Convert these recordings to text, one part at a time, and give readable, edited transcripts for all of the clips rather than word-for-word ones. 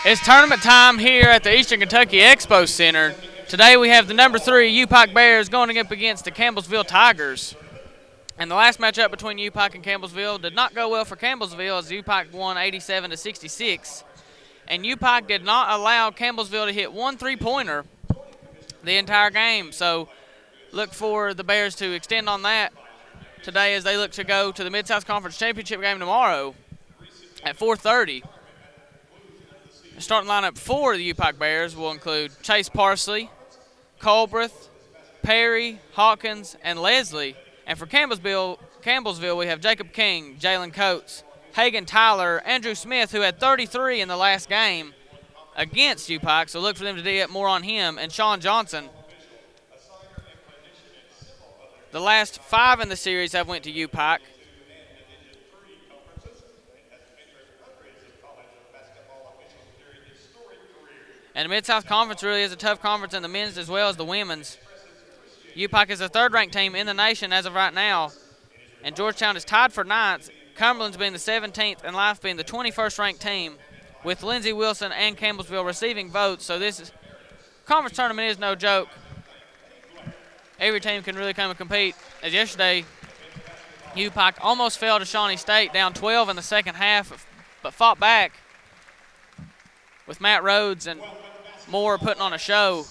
It's tournament time here at the Eastern Kentucky Expo Center. Today we have the number 3 UPIKE Bears going up against the Campbellsville Tigers. And the last matchup between UPIKE and Campbellsville did not go well for Campbellsville as UPIKE won 87-66. And UPIKE did not allow Campbellsville to hit one three-pointer the entire game. So look for the Bears to extend on that today as they look to go to the Mid-South Conference Championship game tomorrow at 4:30. The starting lineup for the UPIKE Bears will include Chase Parsley, Colbreth, Perry, Hawkins, and Leslie. And for Campbellsville, we have Jacob King, Jalen Coates, Hagan Tyler, Andrew Smith, who had 33 in the last game against UPIKE, so look for them to get more on him, and Sean Johnson. The last 5 in the series have went to UPIKE. And the Mid-South Conference really is a tough conference in the men's as well as the women's. UPIKE is the 3rd-ranked team in the nation as of right now, and Georgetown is tied for 9th, Cumberland's being the 17th, and Life being the 21st-ranked team, with Lindsey Wilson and Campbellsville receiving votes. So this conference tournament is no joke. Every team can really come and compete. As yesterday, UPIKE almost fell to Shawnee State, down 12 in the second half, but fought back with Matt Rhodes and Moore putting on a show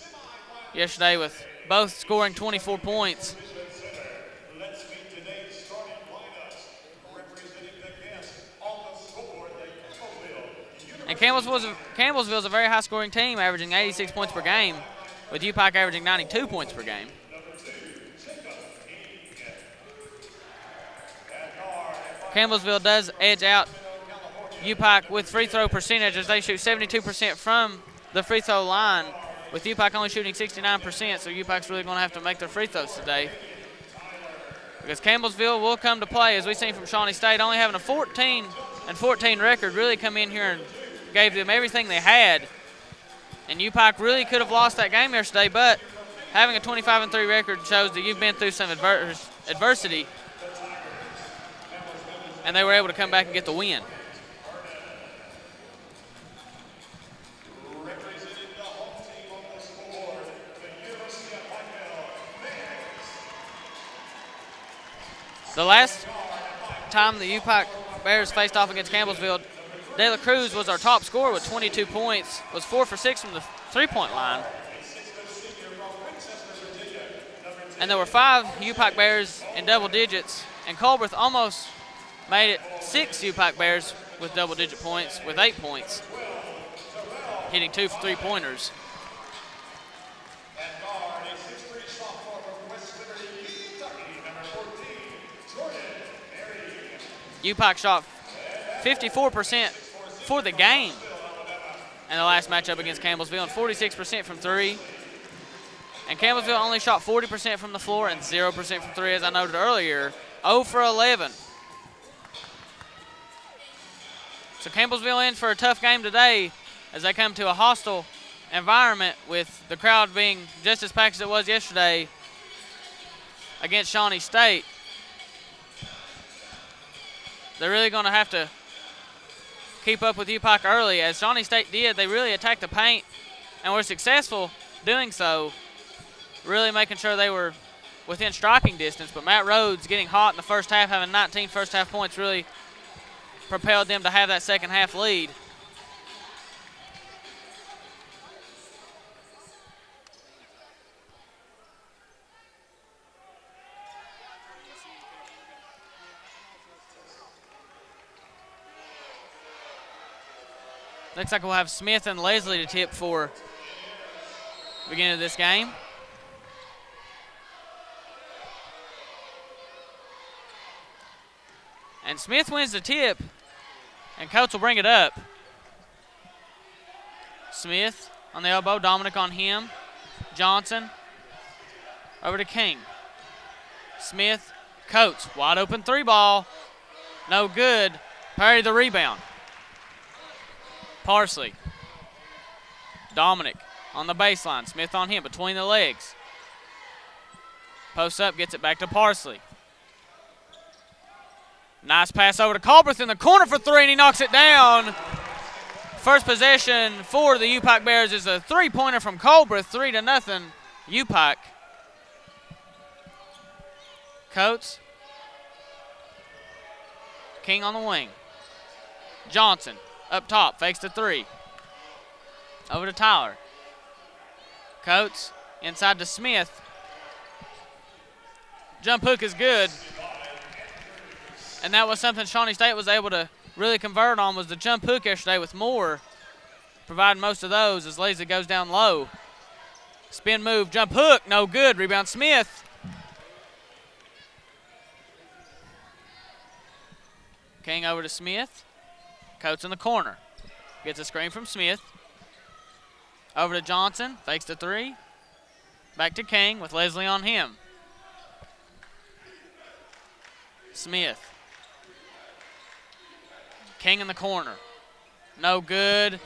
yesterday with both scoring 24 points. And Campbellsville is a very high-scoring team, averaging 86 points per game, with UPIKE averaging 92 points per game. Campbellsville does edge out UPIKE with free throw percentage as they shoot 72% from the free throw line, with UPIKE only shooting 69%, so UPIKE's really going to have to make their free throws today. Because Campbellsville will come to play, as we've seen from Shawnee State, only having a 14-14 record, really come in here and gave them everything they had. And UPIKE really could have lost that game yesterday, but having a 25-3 record shows that you've been through some adversity, and they were able to come back and get the win. The last time the UPIKE Bears faced off against Campbellsville, De La Cruz was our top scorer with 22 points, was 4 for 6 from the three-point line. And there were 5 UPIKE Bears in double digits, and Colbreth almost made it 6 UPIKE Bears with double-digit points, with 8 points, hitting 2 three-pointers. UPIKE shot 54% for the game in the last matchup against Campbellsville and 46% from 3. And Campbellsville only shot 40% from the floor and 0% from 3, as I noted earlier. 0 for 11. So Campbellsville in for a tough game today as they come to a hostile environment, with the crowd being just as packed as it was yesterday against Shawnee State. They're really going to have to keep up with UPIKE early, as Shawnee State did. They really attacked the paint and were successful doing so, really making sure they were within striking distance. But Matt Rhodes getting hot in the first half, having 19 first-half points, really propelled them to have that second-half lead. Looks like we'll have Smith and Leslie to tip for the beginning of this game. And Smith wins the tip, and Coates will bring it up. Smith on the elbow, Dominic on him. Johnson over to King. Smith, Coates, wide open 3-ball. No good. Perry the rebound. Parsley. Dominic on the baseline. Smith on him between the legs. Posts up, gets it back to Parsley. Nice pass over to Colbreth in the corner for 3, and he knocks it down. First possession for the UPIKE Bears is a three-pointer from Colbreth, 3-0 UPIKE. Coates. King on the wing. Johnson up top, fakes the three. Over to Tyler. Coates inside to Smith. Jump hook is good. And that was something Shawnee State was able to really convert on, was the jump hook yesterday with Moore providing most of those as Lazy goes down low. Spin move, jump hook, no good. Rebound Smith. King over to Smith. Coates in the corner. Gets a screen from Smith. Over to Johnson, fakes the three. Back to King with Leslie on him. Smith. King in the corner. No good.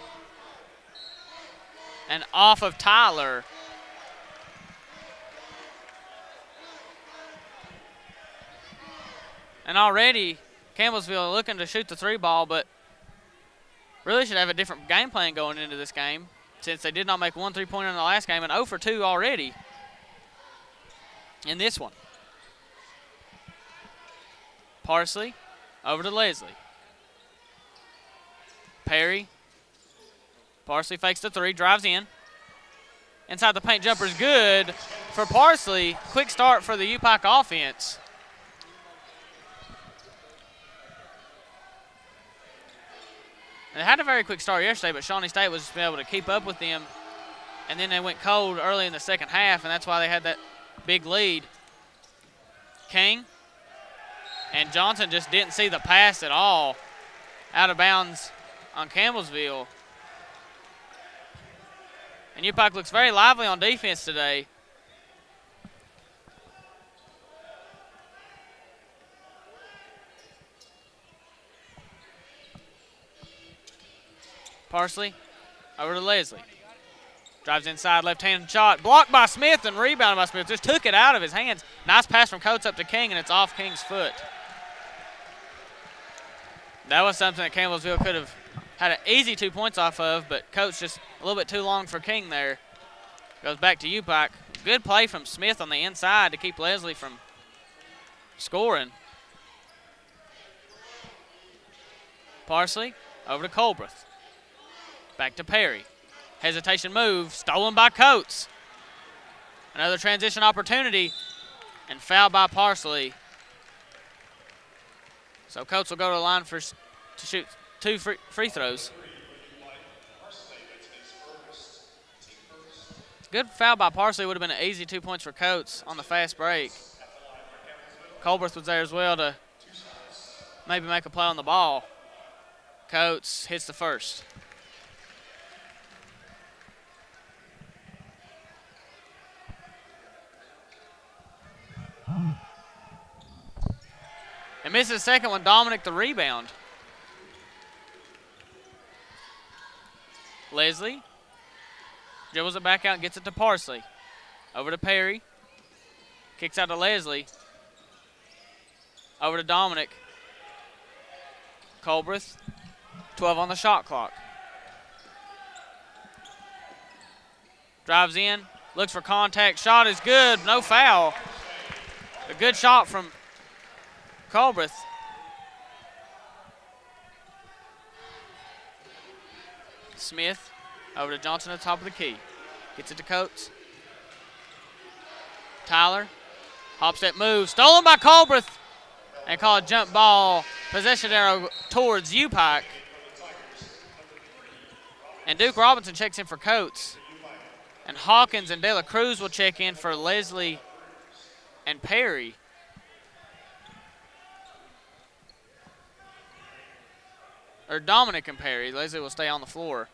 And off of Tyler. And already Campbellsville looking to shoot the three ball, but really should have a different game plan going into this game, since they did not make one three-pointer in the last game and 0 for 2 already in this one. Parsley over to Leslie. Perry. Parsley fakes the three, drives in. Inside the paint jumper is good for Parsley. Quick start for the UPIKE offense. They had a very quick start yesterday, but Shawnee State was just able to keep up with them. And then they went cold early in the second half, and that's why they had that big lead. King and Johnson just didn't see the pass at all. Out of bounds on Campbellsville. And UPIKE looks very lively on defense today. Parsley over to Leslie. Drives inside, left-hand shot. Blocked by Smith and rebounded by Smith. Just took it out of his hands. Nice pass from Coates up to King, and it's off King's foot. That was something that Campbellsville could have had an easy 2 points off of, but Coates just a little bit too long for King there. Goes back to UPIKE. Good play from Smith on the inside to keep Leslie from scoring. Parsley over to Colbreth. Back to Perry. Hesitation move, stolen by Coates. Another transition opportunity, and foul by Parsley. So Coates will go to the line to shoot 2 free throws. Good foul by Parsley would have been an easy 2 points for Coates on the fast break. Colbreth was there as well to maybe make a play on the ball. Coates hits the first. And misses the second one. Dominic the rebound. Leslie dribbles it back out and gets it to Parsley. Over to Perry. Kicks out to Leslie. Over to Dominic. Colbreth. 12 on the shot clock. Drives in. Looks for contact. Shot is good. No foul. A good shot from Colbreth. Smith over to Johnson at the top of the key. Gets it to Coates. Tyler. Hop step move. Stolen by Colbreth. And called jump ball. Possession arrow towards UPIKE. And Duke Robinson checks in for Coates. And Hawkins and De La Cruz will check in for Leslie and Perry. Or Dominic and Perry. Leslie will stay on the floor.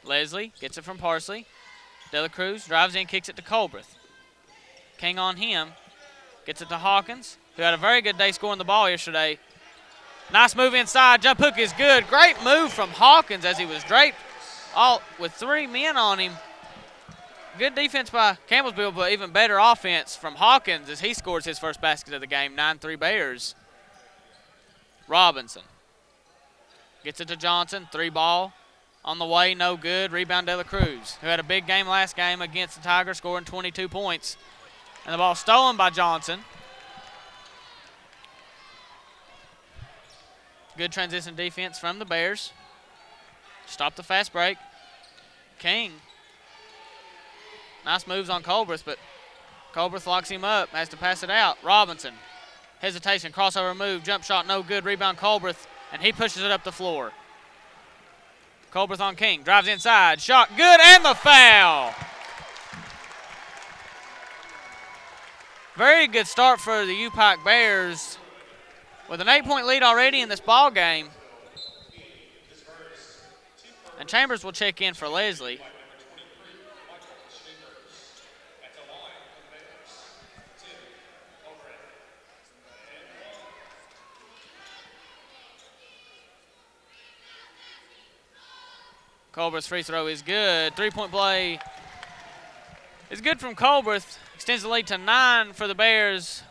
Leslie gets it from Parsley. De La Cruz drives in, kicks it to Colbreth. King on him. Gets it to Hawkins, who had a very good day scoring the ball yesterday. Nice move inside. Jump hook is good. Great move from Hawkins as he was draped all with 3 men on him. Good defense by Campbellsville, but even better offense from Hawkins as he scores his first basket of the game, 9-3 Bears. Robinson gets it to Johnson, 3-ball on the way, no good. Rebound De La Cruz, who had a big game last game against the Tigers, scoring 22 points. And the ball stolen by Johnson. Good transition defense from the Bears. Stop the fast break. King. Nice moves on Colbreth, but Colbreth locks him up, has to pass it out. Robinson, hesitation, crossover move, jump shot, no good. Rebound Colbreth, and he pushes it up the floor. Colbreth on King, drives inside, shot good, and the foul. Very good start for the UPIKE Bears with an 8-point lead already in this ball game. And Chambers will check in for Leslie. Colbreth's free throw is good. 3-point play is good from Colbreth. Extends the lead to 9 for the Bears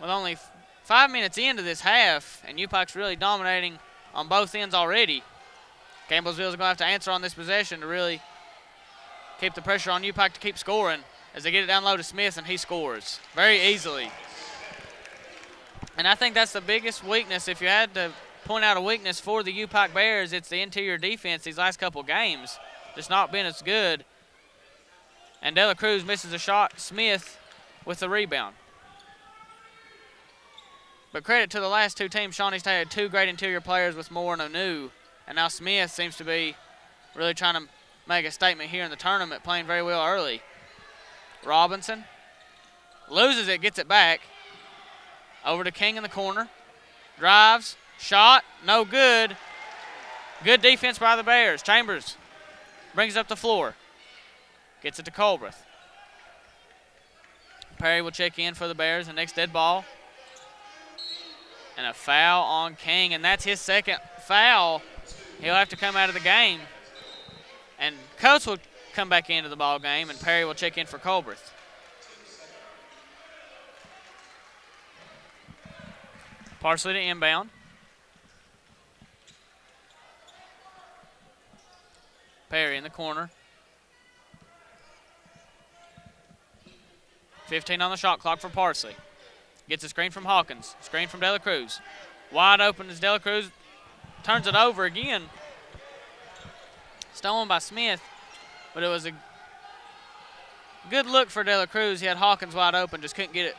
with only 5 minutes into this half, and UPIKE's really dominating on both ends already. Campbellsville's going to have to answer on this possession to really keep the pressure on UPIKE to keep scoring as they get it down low to Smith, and he scores very easily. And I think that's the biggest weakness. If you had to point out a weakness for the UPIKE Bears, it's the interior defense these last couple games. Just not been as good. And De La Cruz misses a shot. Smith with the rebound. But credit to the last two teams. Shawnee State had two great interior players with Moore and Onu. And now Smith seems to be really trying to make a statement here in the tournament, playing very well early. Robinson loses it, gets it back. Over to King in the corner. Drives, shot, no good. Good defense by the Bears. Chambers brings it up the floor. Gets it to Colbreth. Perry will check in for the Bears. The next dead ball. And a foul on King, and that's his second foul. He'll have to come out of the game. And Coates will come back into the ball game, and Perry will check in for Colbreth. Parsley to inbound. Perry in the corner. 15 on the shot clock for Parsley. Gets a screen from Hawkins. Screen from De La Cruz. Wide open as De La Cruz turns it over again. Stolen by Smith, but it was a good look for De La Cruz. He had Hawkins wide open, just couldn't get it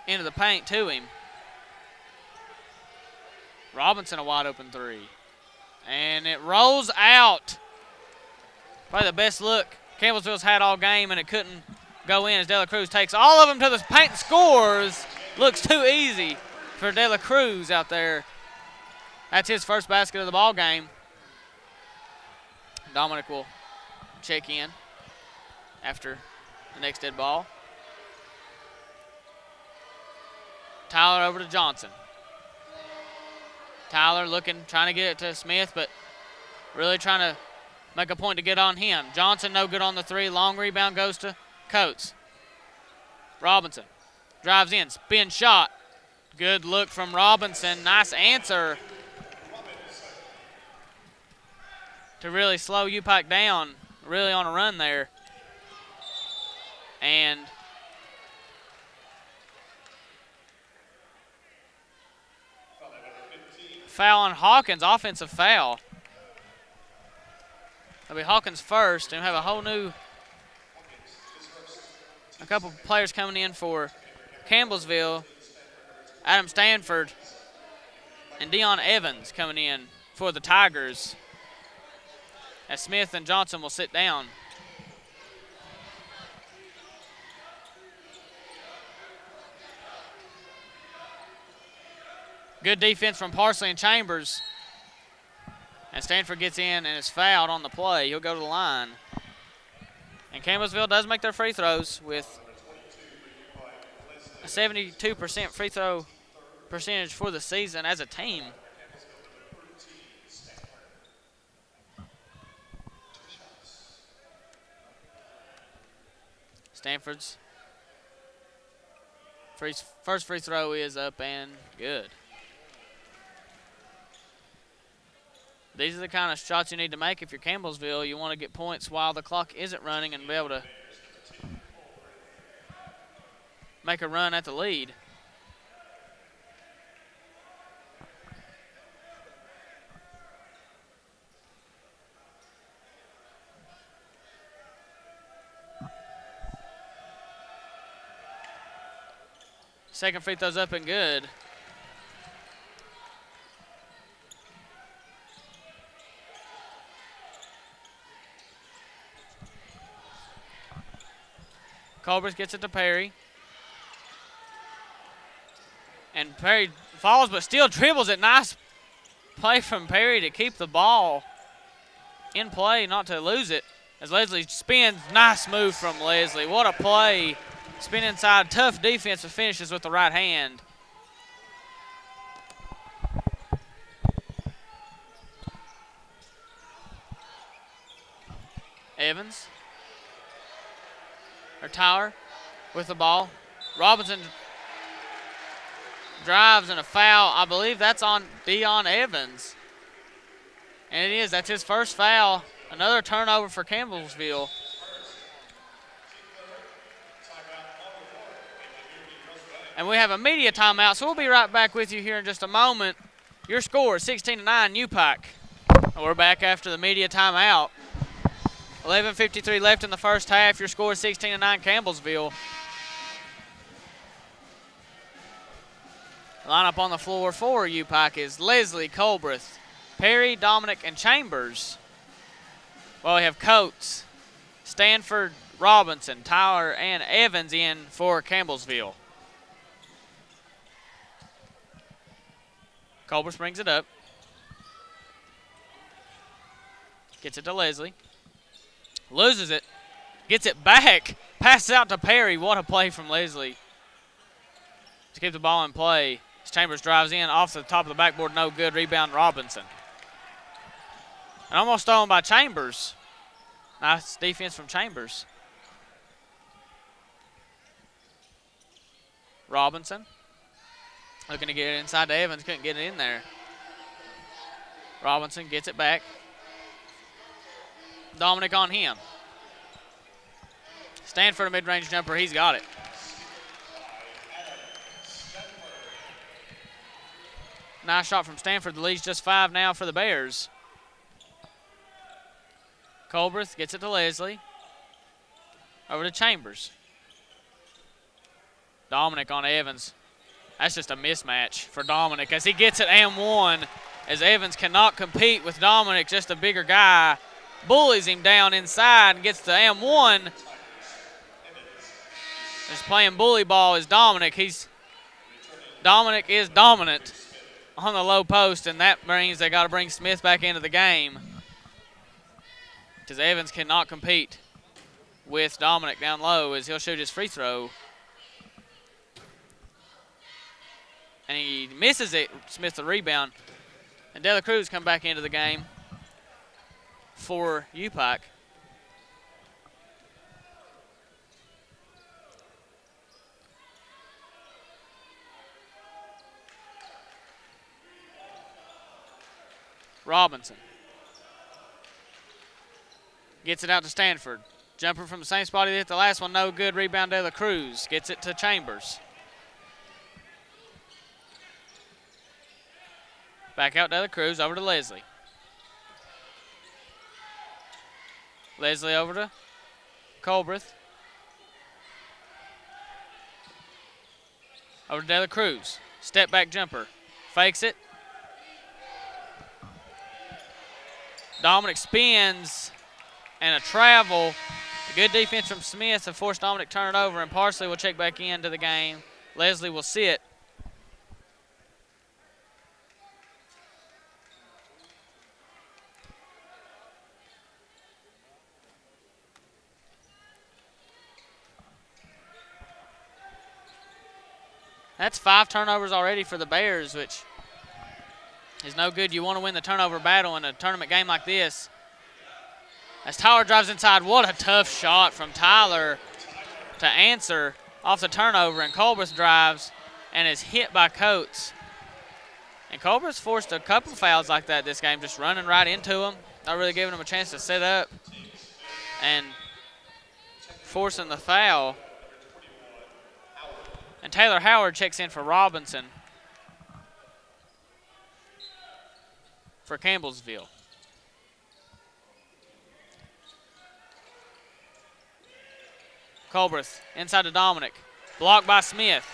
into the paint to him. Robinson a wide open three. And it rolls out. Probably the best look Campbellsville's had all game, and it couldn't go in as De La Cruz takes all of them to the paint and scores. Looks too easy for De La Cruz out there. That's his first basket of the ball game. Dominic will check in after the next dead ball. Tyler over to Johnson. Tyler trying to get it to Smith, but really trying to make a point to get on him. Johnson no good on the three. Long rebound goes to Coates. Robinson drives in, spin shot. Good look from Robinson. Nice answer to really slow UPIKE down, really on a run there. And foul on Hawkins, offensive foul. It'll be Hawkins first, and we'll have a couple players coming in for Campbellsville. Adam Stanford and Dion Evans coming in for the Tigers, as Smith and Johnson will sit down. Good defense from Parsley and Chambers. And Stanford gets in and is fouled on the play. He'll go to the line. And Campbellsville does make their free throws with a 72% free throw percentage for the season as a team. Stanford's first free throw is up and good. These are the kind of shots you need to make if you're Campbellsville. You want to get points while the clock isn't running and be able to make a run at the lead. Second free throw's up and good. Colbert gets it to Perry. And Perry falls but still dribbles it. Nice play from Perry to keep the ball in play, not to lose it. As Leslie spins, nice move from Leslie. What a play. Spin inside, tough defensive finishes with the right hand. Evans. Or Tyler with the ball. Robinson drives and a foul. I believe that's on Dion Evans. And it is. That's his first foul. Another turnover for Campbellsville. And we have a media timeout, so we'll be right back with you here in just a moment. Your score, 16-9, UPIKE. And we're back after the media timeout. 11:53 left in the first half. Your score is 16-9, Campbellsville. Lineup on the floor for UPIKE is Leslie, Colbreth, Perry, Dominic, and Chambers. Well, we have Coates, Stanford, Robinson, Tyler, and Evans in for Campbellsville. Colbreth brings it up. Gets it to Leslie. Loses it. Gets it back. Passes out to Perry. What a play from Leslie to keep the ball in play. As Chambers drives in off the top of the backboard. No good. Rebound Robinson. And almost stolen by Chambers. Nice defense from Chambers. Robinson. Looking to get it inside to Evans. Couldn't get it in there. Robinson gets it back. Dominic on him. Stanford, a mid-range jumper. He's got it. Nice shot from Stanford. The lead's just 5 now for the Bears. Colbreth gets it to Leslie. Over to Chambers. Dominic on Evans. That's just a mismatch for Dominic as he gets it and one. As Evans cannot compete with Dominic, just a bigger guy. Bullies him down inside and gets the M1. Just playing bully ball is Dominic. Dominic is dominant on the low post, and that means they got to bring Smith back into the game because Evans cannot compete with Dominic down low as he'll shoot his free throw. And he misses it. Smith the rebound. And De La Cruz come back into the game for UPIKE. Robinson gets it out to Stanford. Jumper from the same spot he hit the last one. No good. Rebound De La Cruz. Gets it to Chambers. Back out De La Cruz. Over to Leslie. Leslie over to Colbreth. Over to De La Cruz. Step back jumper. Fakes it. Dominic spins and a travel. Good defense from Smith to force Dominic to turn it over, and Parsley will check back into the game. Leslie will sit. That's 5 turnovers already for the Bears, which is no good. You want to win the turnover battle in a tournament game like this. As Tyler drives inside, what a tough shot from Tyler to answer off the turnover, and Colbreth drives and is hit by Coates. And Colbreth's forced a couple fouls like that this game, just running right into him, not really giving him a chance to set up and forcing the foul. And Taylor Howard checks in for Robinson for Campbellsville. Colbreth inside to Dominic. Blocked by Smith.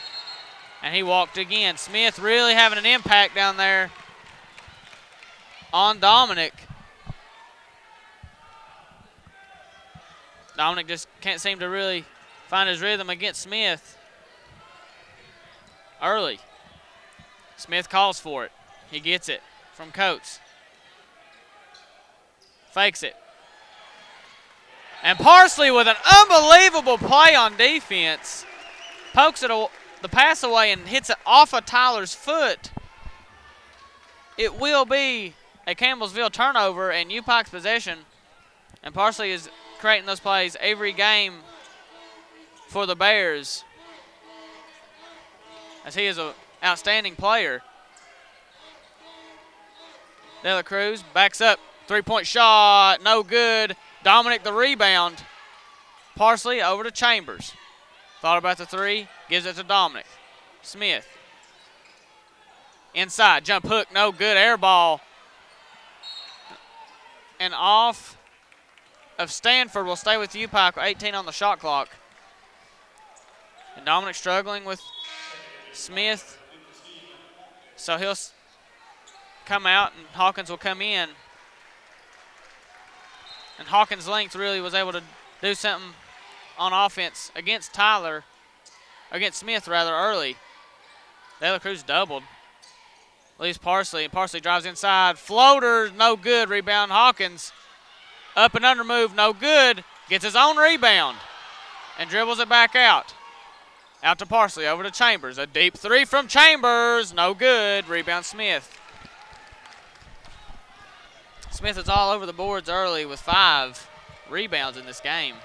And he walked again. Smith really having an impact down there on Dominic. Dominic just can't seem to really find his rhythm against Smith early. Smith calls for it. He gets it from Coates. Fakes it. And Parsley with an unbelievable play on defense. Pokes it the pass away and hits it off of Tyler's foot. It will be a Campbellsville turnover and UPIKE's possession. And Parsley is creating those plays every game for the Bears, as he is an outstanding player. De La Cruz backs up. Three-point shot, no good. Dominic the rebound. Parsley over to Chambers. Thought about the three, gives it to Dominic. Smith. Inside, jump hook, no good, air ball. And off of Stanford will stay with UPIKE, 18 on the shot clock. And Dominic struggling with Smith. So he'll come out and Hawkins will come in. And Hawkins' length really was able to do something on offense against Smith rather early. De La Cruz doubled. Leaves Parsley, and Parsley drives inside. Floater, no good. Rebound Hawkins. Up and under move, no good. Gets his own rebound and dribbles it back out. Out to Parsley, over to Chambers. A deep three from Chambers, no good. Rebound Smith. Smith is all over the boards early with 5 rebounds in this game.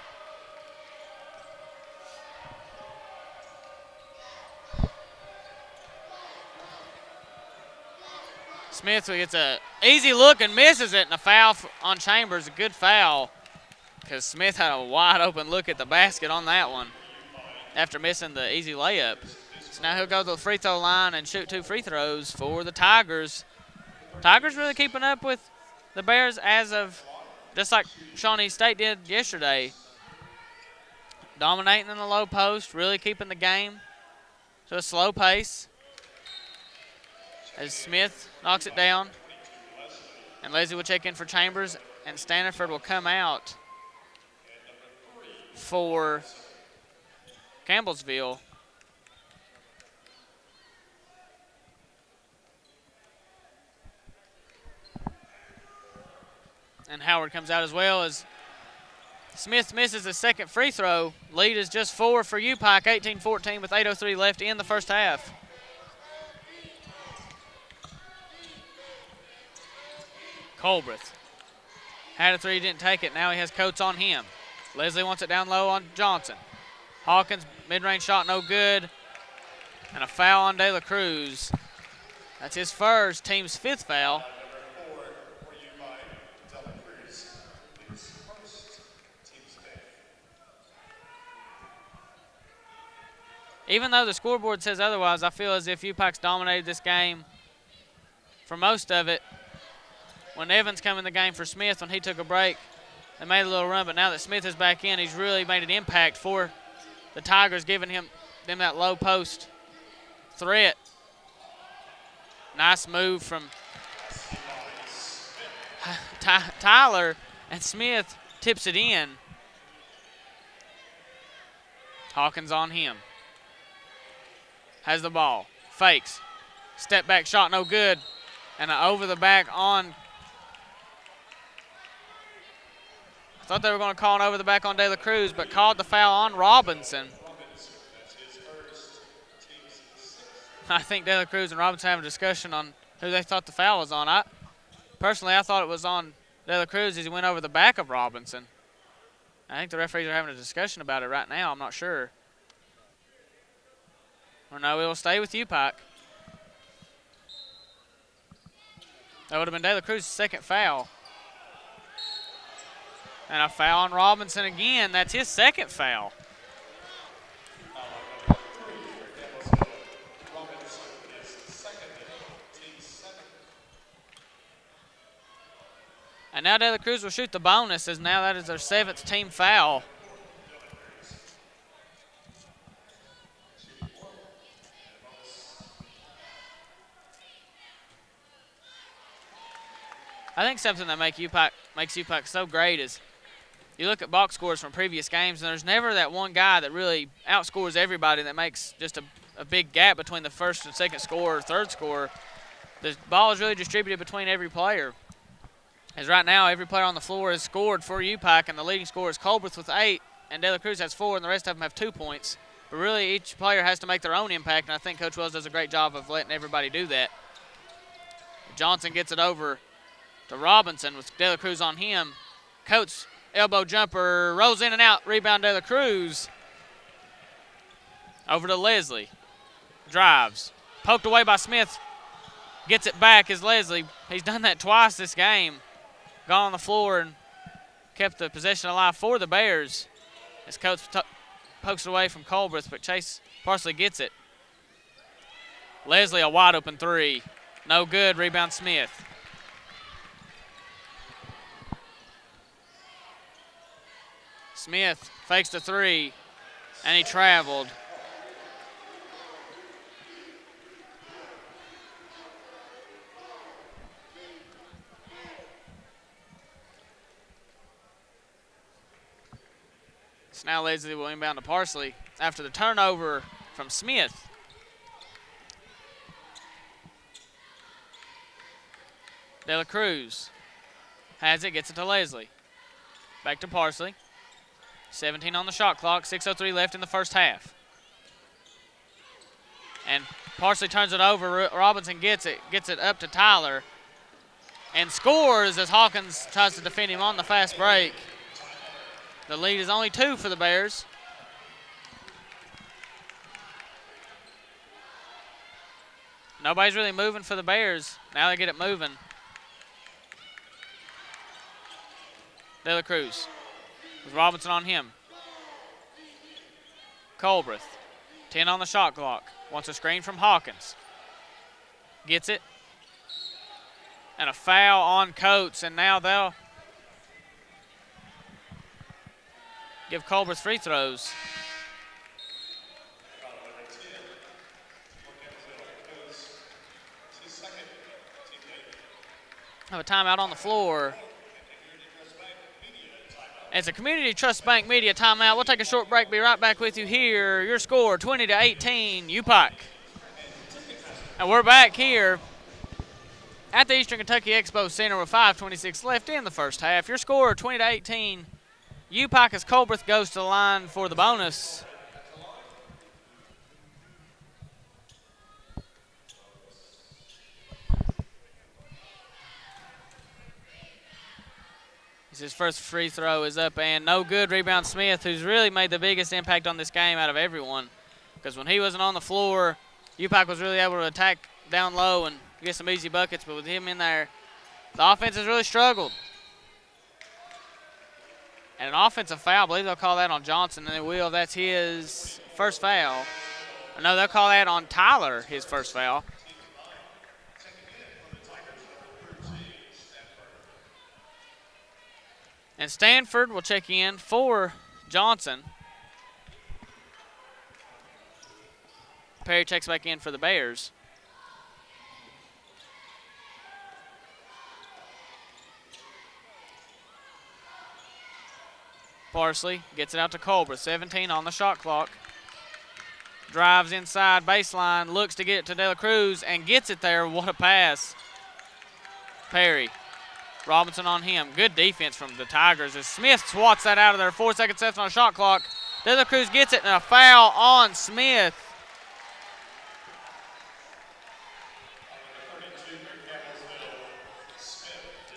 Smith gets an easy look and misses it, and a foul on Chambers, a good foul, because Smith had a wide open look at the basket on that one after missing the easy layup. So now he'll go to the free throw line and shoot 2 free throws for the Tigers. Tigers really keeping up with the Bears as of just like Shawnee State did yesterday. Dominating in the low post, really keeping the game to a slow pace. As Smith knocks it down. And Leslie will check in for Chambers, and Stanford will come out for Campbellsville. And Howard comes out as well as Smith misses the second free throw. Lead is just 4 for UPIKE, 18-14 with 8:03 left in the first half. Colbreth had a three, didn't take it. Now he has Coates on him. Leslie wants it down low on Johnson. Hawkins, mid-range shot, no good. And a foul on De La Cruz. That's his first, team's 5th foul. Even though the scoreboard says otherwise, I feel as if UPIKE's dominated this game for most of it. When Evans came in the game for Smith, when he took a break, they made a little run, but now that Smith is back in, he's really made an impact for the Tigers, giving them that low post threat. Nice move from Tyler, and Smith tips it in. Hawkins on him. Has the ball. Fakes. Step back shot, no good. And an over the back on. I thought they were going to call an over the back on De La Cruz, but called the foul on Robinson. I think De La Cruz and Robinson have a discussion on who they thought the foul was on. Personally, I thought it was on De La Cruz as he went over the back of Robinson. I think the referees are having a discussion about it right now. I'm not sure. Or no, it will stay with UPIKE. That would have been De La Cruz's second foul. And a foul on Robinson again. That's his second foul. And now De La Cruz will shoot the bonus, as now that is their 7th team foul. I think something that makes UPIKE so great is you look at box scores from previous games, and there's never that one guy that really outscores everybody that makes just a big gap between the first and second score or third score. The ball is really distributed between every player. As right now, every player on the floor has scored for UPIKE, and the leading scorer is Colbreth with 8, and De La Cruz has 4, and the rest of them have 2 points. But really, each player has to make their own impact, and I think Coach Wells does a great job of letting everybody do that. Johnson gets it over to Robinson with De La Cruz on him. Coates, elbow jumper, rolls in and out, rebound De La Cruz. Over to Leslie. Drives. Poked away by Smith. Gets it back is Leslie. He's done that twice this game. Gone on the floor and kept the possession alive for the Bears. As Coates pokes it away from Colbreth, but Chase Parsley gets it. Leslie, a wide open 3. No good, rebound Smith. Smith fakes the 3, and he traveled. So now Leslie will inbound to Parsley after the turnover from Smith. De La Cruz has it, gets it to Leslie. Back to Parsley. 17 on the shot clock, 6:03 left in the first half. And Parsley turns it over. Robinson gets it up to Tyler, and scores as Hawkins tries to defend him on the fast break. The lead is only 2 for the Bears. Nobody's really moving for the Bears. Now they get it moving. De La Cruz with Robinson on him. Colbreth, 10 on the shot clock. Wants a screen from Hawkins. Gets it. And a foul on Coates, and now they'll give Colbreth free throws. Have a timeout on the floor. It's a Community Trust Bank Media timeout. We'll take a short break, be right back with you here. Your score, 20-18, UPIKE. And we're back here at the Eastern Kentucky Expo Center with 5:26 left in the first half. Your score, 20-18, UPIKE, as Colbreth goes to the line for the bonus. His first free throw is up and no good. Rebound Smith, who's really made the biggest impact on this game out of everyone. Because when he wasn't on the floor, UPIKE was really able to attack down low and get some easy buckets. But with him in there, the offense has really struggled. And an offensive foul, I believe they'll call that on Johnson, and they will. That's his first foul. No, they'll call that on Tyler, his first foul. And Stanford will check in for Johnson. Perry checks back in for the Bears. Parsley gets it out to Colbreth, 17 on the shot clock. Drives inside baseline, looks to get it to De La Cruz, and gets it there. What a pass. Perry. Robinson on him. Good defense from the Tigers as Smith swats that out of there. 4 seconds left on the shot clock. De La Cruz gets it, and a foul on Smith.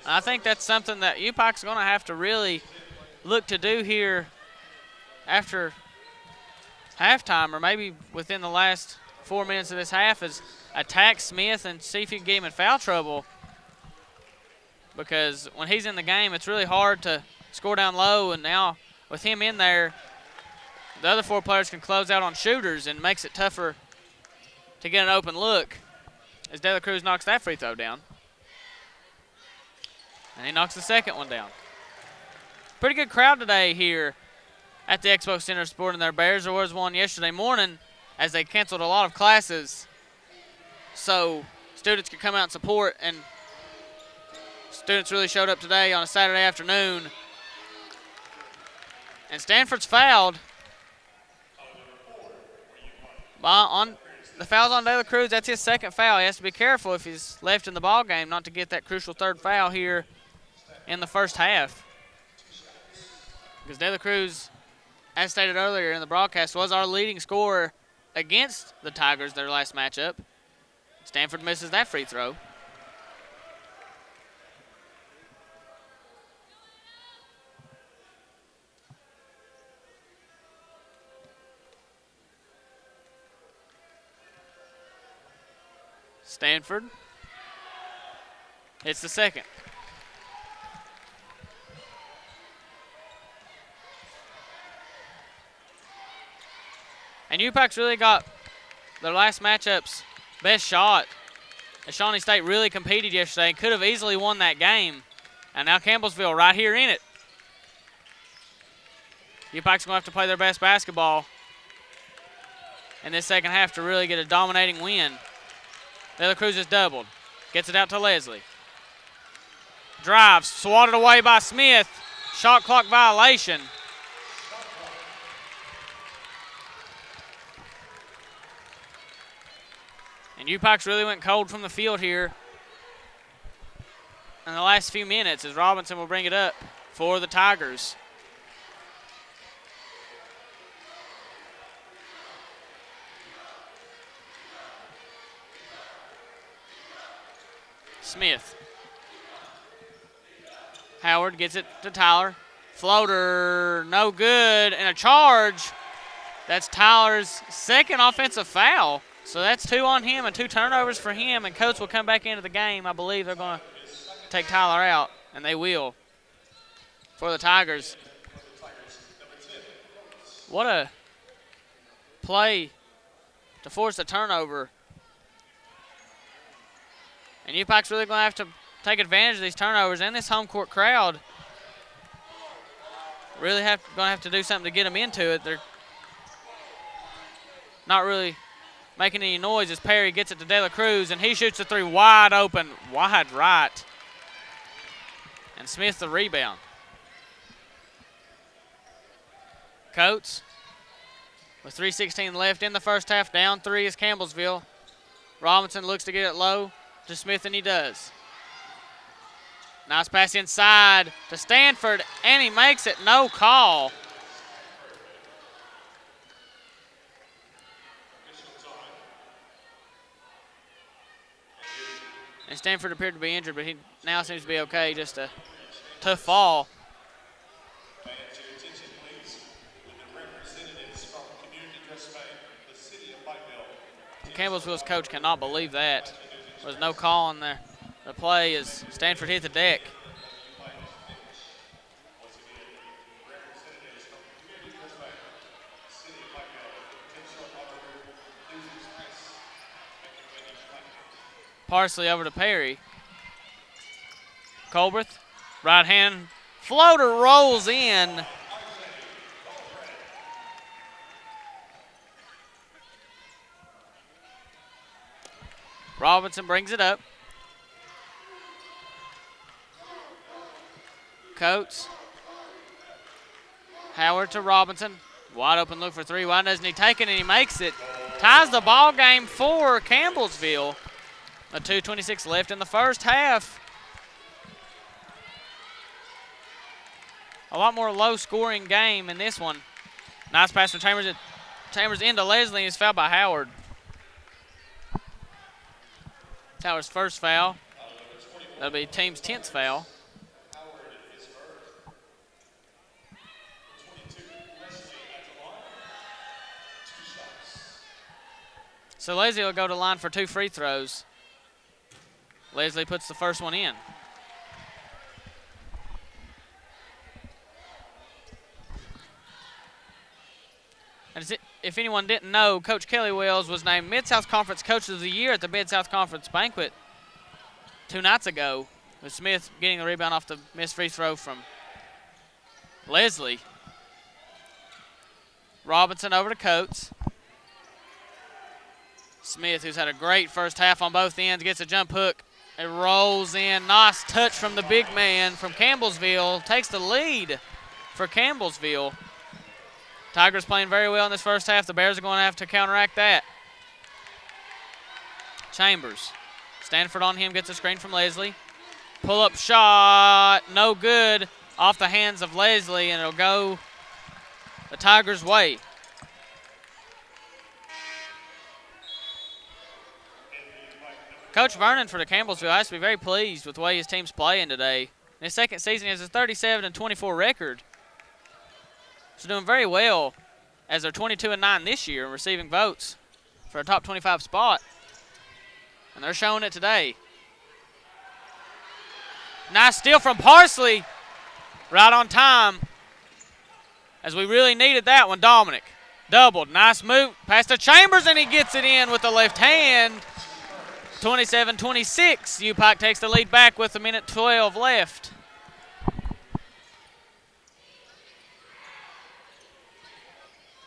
I think that's something that UPIKE's going to have to really look to do here after halftime, or maybe within the last 4 minutes of this half, is attack Smith and see if you can get him in foul trouble. Because when he's in the game, it's really hard to score down low, and now with him in there, the other 4 players can close out on shooters and makes it tougher to get an open look as De La Cruz knocks that free throw down. And he knocks the second one down. Pretty good crowd today here at the Expo Center supporting their Bears. There was one yesterday morning as they canceled a lot of classes so students could come out and support, and students really showed up today on a Saturday afternoon. And Stanford's fouled. On the foul's on De La Cruz. That's his second foul. He has to be careful if he's left in the ball game not to get that crucial third foul here in the first half. Because De La Cruz, as stated earlier in the broadcast, was our leading scorer against the Tigers their last matchup. Stanford misses that free throw. Stanford hits the second. And UPIKE's really got their last matchup's best shot. As Shawnee State really competed yesterday and could have easily won that game. And now Campbellsville right here in it. UPIKE's going to have to play their best basketball in this second half to really get a dominating win. De La Cruz is doubled. Gets it out to Leslie. Drives, swatted away by Smith. Shot clock violation. And UPIKE's really went cold from the field here in the last few minutes as Robinson will bring it up for the Tigers. Smith. Howard gets it to Tyler. Floater, no good, and a charge. That's Tyler's second offensive foul. So that's 2 on him and 2 turnovers for him, and Coates will come back into the game. I believe they're going to take Tyler out, and they will for the Tigers. What a play to force a turnover. And UPIKE's really going to have to take advantage of these turnovers and this home court crowd. Really going to have to do something to get them into it. They're not really making any noise as Perry gets it to De La Cruz, and he shoots the 3 wide open, wide right. And Smith the rebound. Coates with 3:16 left in the first half, down 3 is Campbellsville. Robinson looks to get it low to Smith, and he does. Nice pass inside to Stanford, and he makes it, no call. And Stanford appeared to be injured, but he now seems to be okay, just a tough fall. Campbellsville's coach cannot believe that. There was no call on the play as Stanford hit the deck. Parsley over to Perry. Colberth, right hand floater rolls in. Robinson brings it up. Coates. Howard to Robinson. Wide open look for 3. Why doesn't he take it? And he makes it. Ties the ball game for Campbellsville. A 2:26 left in the first half. A lot more low-scoring game in this one. Nice pass from Chambers. Chambers into Leslie, and is fouled by Howard. Howard's first foul. That'll be team's 10th foul. So Leslie will go to the line for 2 free throws. Leslie puts the first one in. And if anyone didn't know, Coach Kelly Wells was named Mid-South Conference Coach of the Year at the Mid-South Conference Banquet 2 nights ago, with Smith getting the rebound off the missed free throw from Leslie. Robinson over to Coates. Smith, who's had a great first half on both ends, gets a jump hook. It rolls in. Nice touch from the big man from Campbellsville. Takes the lead for Campbellsville. Tigers playing very well in this first half. The Bears are going to have to counteract that. Chambers. Stanford on him, gets a screen from Leslie. Pull-up shot, no good. Off the hands of Leslie, and it'll go the Tigers' way. Coach Vernon for the Campbellsville has to be very pleased with the way his team's playing today. In his second season, he has a 37-24 record. So doing very well as they're 22-9 this year and receiving votes for a top 25 spot. And they're showing it today. Nice steal from Parsley. Right on time. As we really needed that one, Dominic. Doubled. Nice move. Pass to Chambers, and he gets it in with the left hand. 27-26. UPIKE takes the lead back with 1:12 left.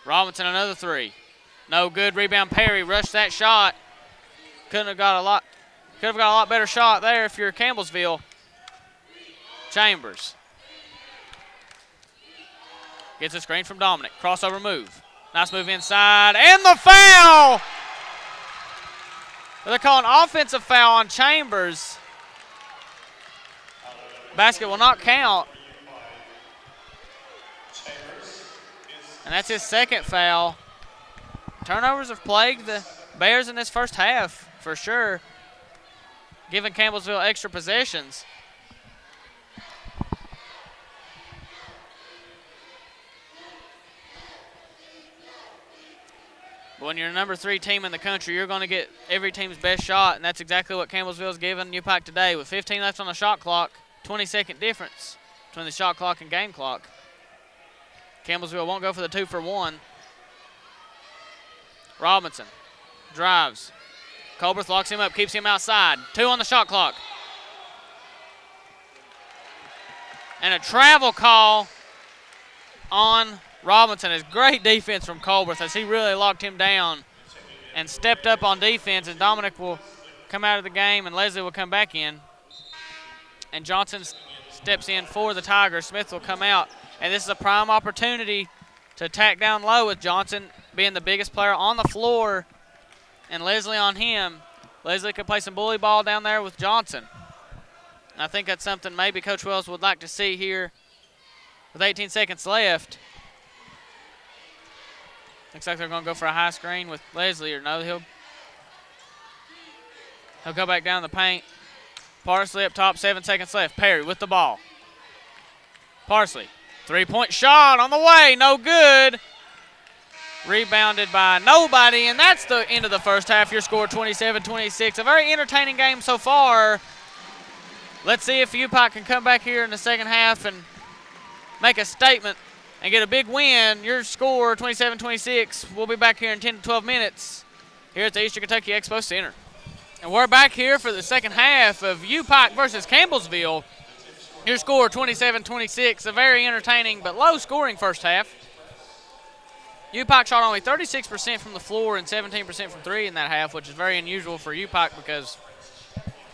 Robinson another 3. No good. Rebound Perry. Rushed that shot. Could have got a lot better shot there if you're Campbellsville. Chambers. Gets a screen from Dominic. Crossover move. Nice move inside. And the foul! They're calling offensive foul on Chambers. Basket will not count. And that's his second foul. Turnovers have plagued the Bears in this first half, for sure, giving Campbellsville extra possessions. But when you're the number 3 team in the country, you're going to get every team's best shot, and that's exactly what Campbellsville's given UPIKE today. With 15 left on the shot clock, 20-second difference between the shot clock and game clock. Campbellsville won't go for the 2-for-1. Robinson drives. Colbert locks him up, keeps him outside. 2 on the shot clock. And a travel call on Robinson. Is great defense from Colbert as he really locked him down and stepped up on defense. And Dominic will come out of the game and Leslie will come back in. And Johnson steps in for the Tigers. Smith will come out. And this is a prime opportunity to attack down low with Johnson being the biggest player on the floor and Leslie on him. Leslie could play some bully ball down there with Johnson. And I think that's something maybe Coach Wells would like to see here with 18 seconds left. Looks like they're going to go for a high screen with Leslie, or no, he'll go back down the paint. Parsley up top, 7 seconds left. Perry with the ball. Parsley, 3-point shot on the way, no good. Rebounded by nobody, and that's the end of the first half. Your score 27-26. A very entertaining game so far. Let's see if UPIKE can come back here in the second half and make a statement and get a big win. Your score 27-26. We'll be back here in 10 to 12 minutes here at the Eastern Kentucky Expo Center. And we're back here for the second half of UPIKE versus Campbellsville. Your score 27-26. A very entertaining but low scoring first half. UPIKE shot only 36% from the floor and 17% from 3 in that half, which is very unusual for UPIKE because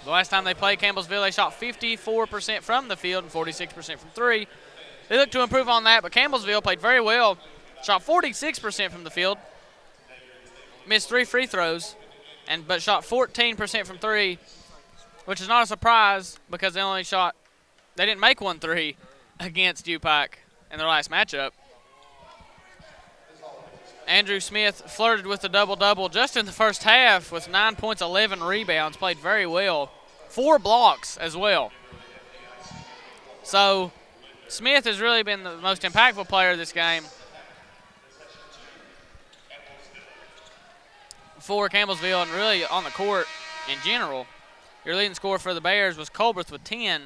the last time they played Campbellsville, they shot 54% from the field and 46% from 3. They look to improve on that, but Campbellsville played very well. Shot 46% from the field, missed 3 free throws, but shot 14% from 3, which is not a surprise because they didn't make 1 3 against UPIKE in their last matchup. Andrew Smith flirted with the double-double just in the first half with 9 points, 11 rebounds, played very well. 4 blocks as well. So Smith has really been the most impactful player of this game. for Campbellsville and really on the court in general. Your leading scorer for the Bears was Colbert with 10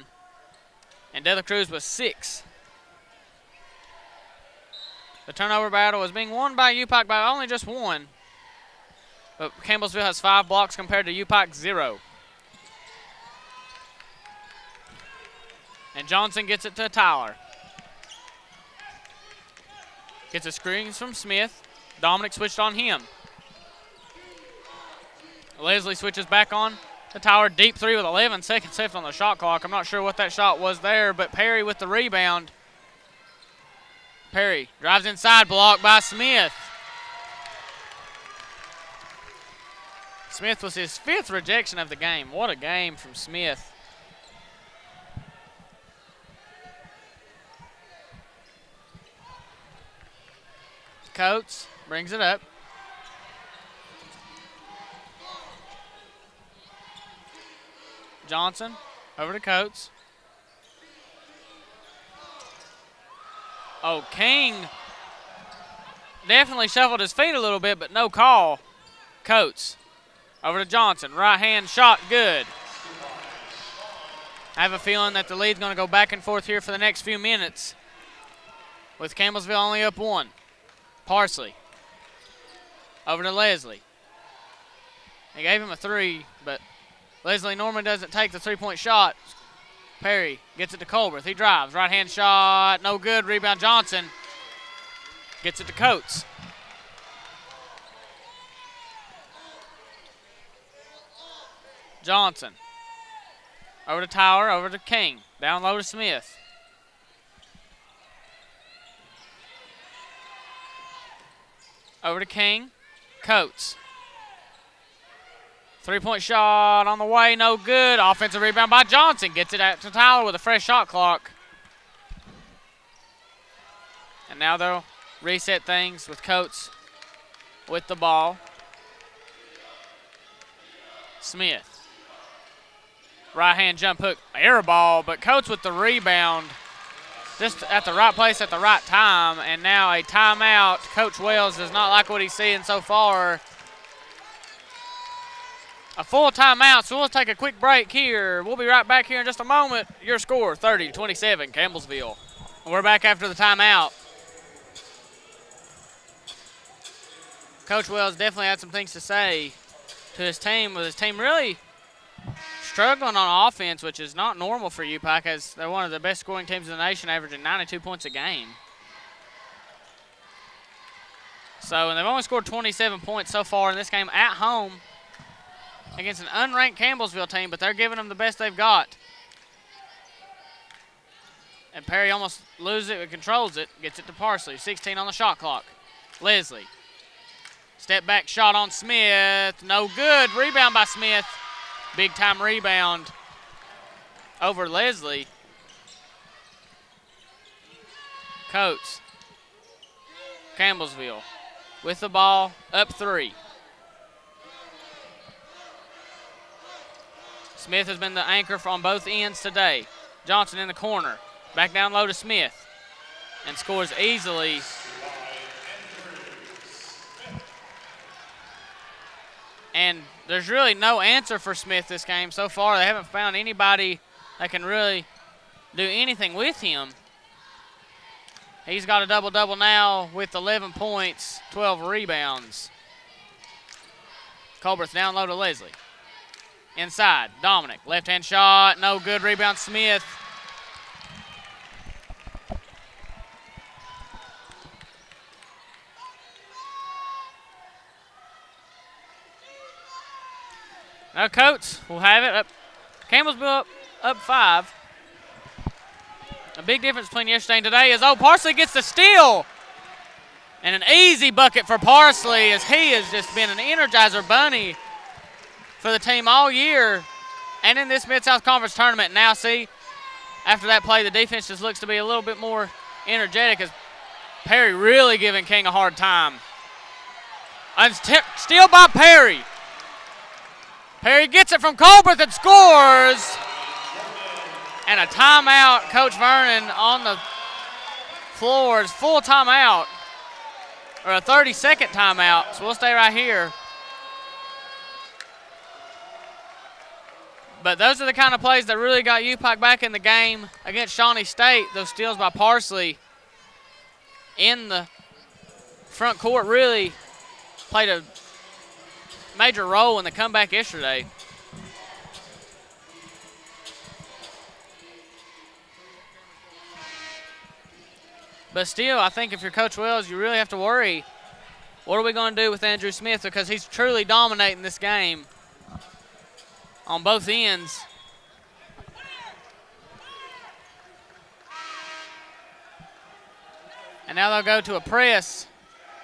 and De La Cruz with 6. The turnover battle is being won by UPIKE by only just 1. But Campbellsville has 5 blocks compared to UPIKE's 0. And Johnson gets it to Tyler. Gets a screen from Smith. Dominic switched on him. Leslie switches back on to Tyler. Deep three with 11 seconds left on the shot clock. I'm not sure what that shot was there, but Perry with the rebound. Perry drives inside, blocked by Smith. Smith was his 5th rejection of the game. What a game from Smith. Coates brings it up. Johnson over to Coates. Oh, King definitely shuffled his feet a little bit, but no call. Coates over to Johnson. Right hand shot, good. I have a feeling that the lead's going to go back and forth here for the next few minutes with Campbellsville only up 1. Parsley over to Leslie. He gave him a 3, but Leslie normally doesn't take the 3-point shot. Perry gets it to Colbert. He drives. Right-hand shot. No good. Rebound Johnson. Gets it to Coates. Johnson. Over to Tower. Over to King. Down low to Smith. Over to King. Coates. 3-point shot on the way, no good. Offensive rebound by Johnson. Gets it out to Tyler with a fresh shot clock. And now they'll reset things with Coates with the ball. Smith. Right-hand jump hook, air ball, but Coates with the rebound. Just at the right place at the right time. And now a timeout. Coach Wells does not like what he's seeing so far. A full timeout, so we'll take a quick break here. We'll be right back here in just a moment. Your score, 30-27, Campbellsville. We're back after the timeout. Coach Wells definitely had some things to say to his team, with his team really struggling on offense, which is not normal for UPIKE, as they're one of the best scoring teams in the nation, averaging 92 points a game. So, and they've only scored 27 points so far in this game at home against an unranked Campbellsville team, but they're giving them the best they've got. And Perry almost loses it, but controls it. Gets it to Parsley. 16 on the shot clock. Leslie. Step back shot on Smith. No good. Rebound by Smith. Big time rebound over Leslie. Coates. Campbellsville with the ball, up 3. Smith has been the anchor on both ends today. Johnson in the corner. Back down low to Smith. And scores easily. And there's really no answer for Smith this game so far. They haven't found anybody that can really do anything with him. He's got a double-double now with 11 points, 12 rebounds. Colbert's down low to Leslie. Inside, Dominic. Left-hand shot, no good. Rebound, Smith. Now Coates will have it. Campbellsville up 5. A big difference between yesterday and today is, Parsley gets the steal. And an easy bucket for Parsley, as he has just been an Energizer bunny for the team all year and in this Mid-South Conference tournament. Now see, after that play, the defense just looks to be a little bit more energetic, as Perry really giving King a hard time. And steal by Perry. Perry gets it from Colbert and scores. And a timeout. Coach Vernon on the floor is full timeout, or a 30-second timeout. So we'll stay right here But those are the kind of plays that really got UPIKE back in the game against Shawnee State. Those steals by Parsley in the front court really played a major role in the comeback yesterday. But still, I think if you're Coach Wells, you really have to worry, what are we going to do with Andrew Smith? Because he's truly dominating this game on both ends. And now they'll go to a press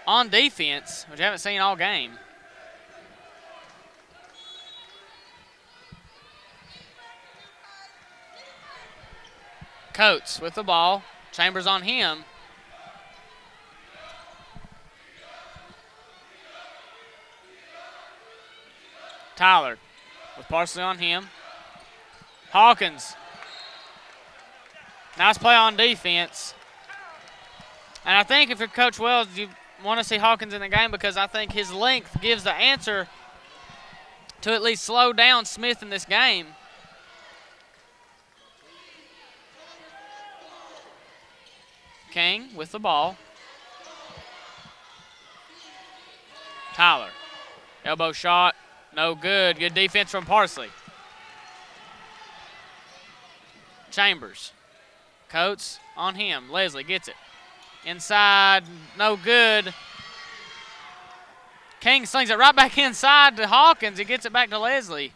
on defense, which I haven't seen all game. Coates with the ball. Chambers on him. Tyler with Parsley on him. Hawkins. Nice play on defense. And I think if you're Coach Wells, you want to see Hawkins in the game because I think his length gives the answer to at least slow down Smith in this game. King with the ball. Tyler. Elbow shot. No good. Good defense from Parsley. Chambers. Coates on him. Leslie gets it. Inside. No good. King slings it right back inside to Hawkins. He gets it back to Leslie.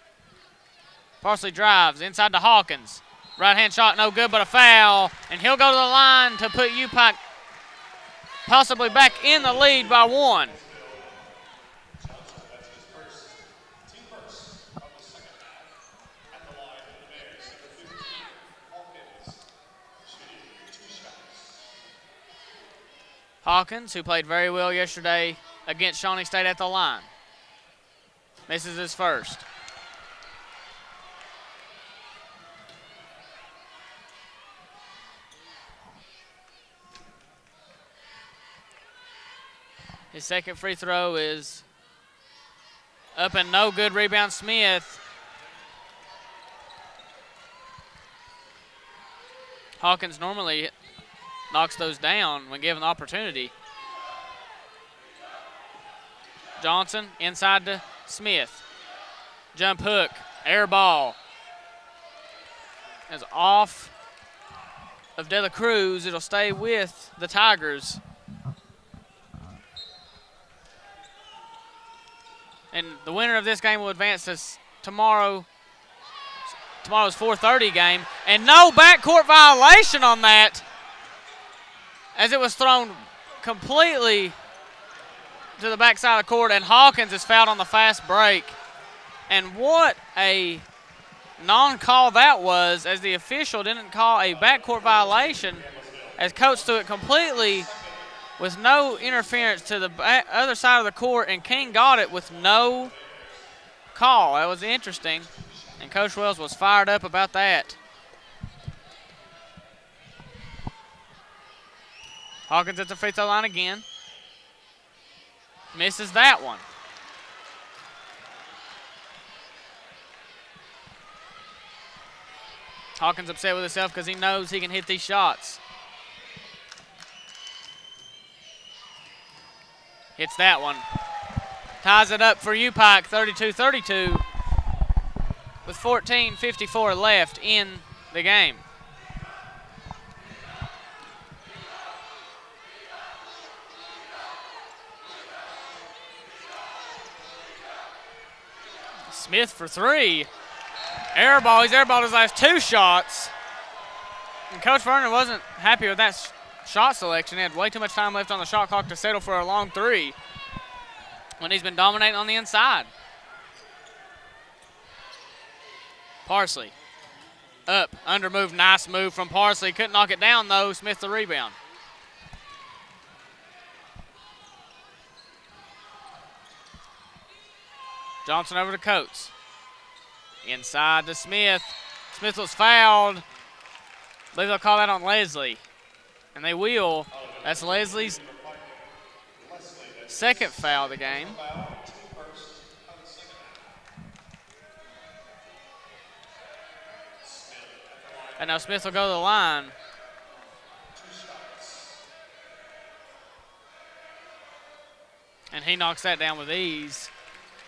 Parsley drives inside to Hawkins. Right-hand shot, no good, but a foul. And he'll go to the line to put UPIKE possibly back in the lead by 1. Hawkins, who played very well yesterday against Shawnee State at the line. Misses his first. His second free throw is up and no good. Rebound Smith. Hawkins normally knocks those down when given the opportunity. Johnson inside to Smith. Jump hook, air ball. Is off of De La Cruz. It'll stay with the Tigers. And the winner of this game will advance to tomorrow's 4:30 game. And no backcourt violation on that, as it was thrown completely to the backside of the court, and Hawkins is fouled on the fast break. And what a non-call that was, as the official didn't call a backcourt violation, as Coach threw it completely with no interference to the other side of the court, and King got it with no call. That was interesting, and Coach Wells was fired up about that. Hawkins at the free throw line again. Misses that one. Hawkins upset with himself because he knows he can hit these shots. Hits that one. Ties it up for UPIKE, 32-32, with 14:54 left in the game. Smith for three. Airball. He's airballed his last 2 shots. And Coach Vernon wasn't happy with that shot selection. He had way too much time left on the shot clock to settle for a long 3 when he's been dominating on the inside. Parsley. Up. Under move. Nice move from Parsley. Couldn't knock it down, though. Smith the rebound. Johnson over to Coates. Inside to Smith. Smith was fouled. I believe they'll call that on Leslie. And they will. That's Leslie's second foul of the game. And now Smith will go to the line. And he knocks that down with ease.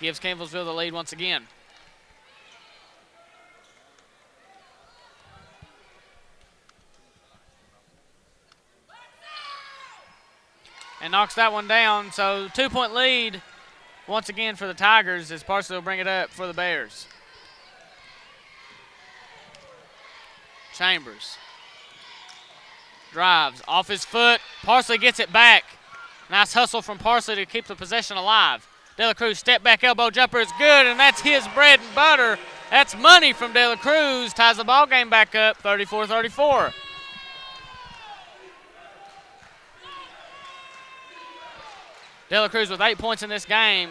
Gives Campbellsville the lead once again. And knocks that one down. So 2-point lead once again for the Tigers as Parsley will bring it up for the Bears. Chambers drives off his foot. Parsley gets it back. Nice hustle from Parsley to keep the possession alive. De La Cruz step back elbow jumper is good, and that's his bread and butter. That's money from De La Cruz. Ties the ball game back up, 34-34. De La Cruz with 8 points in this game.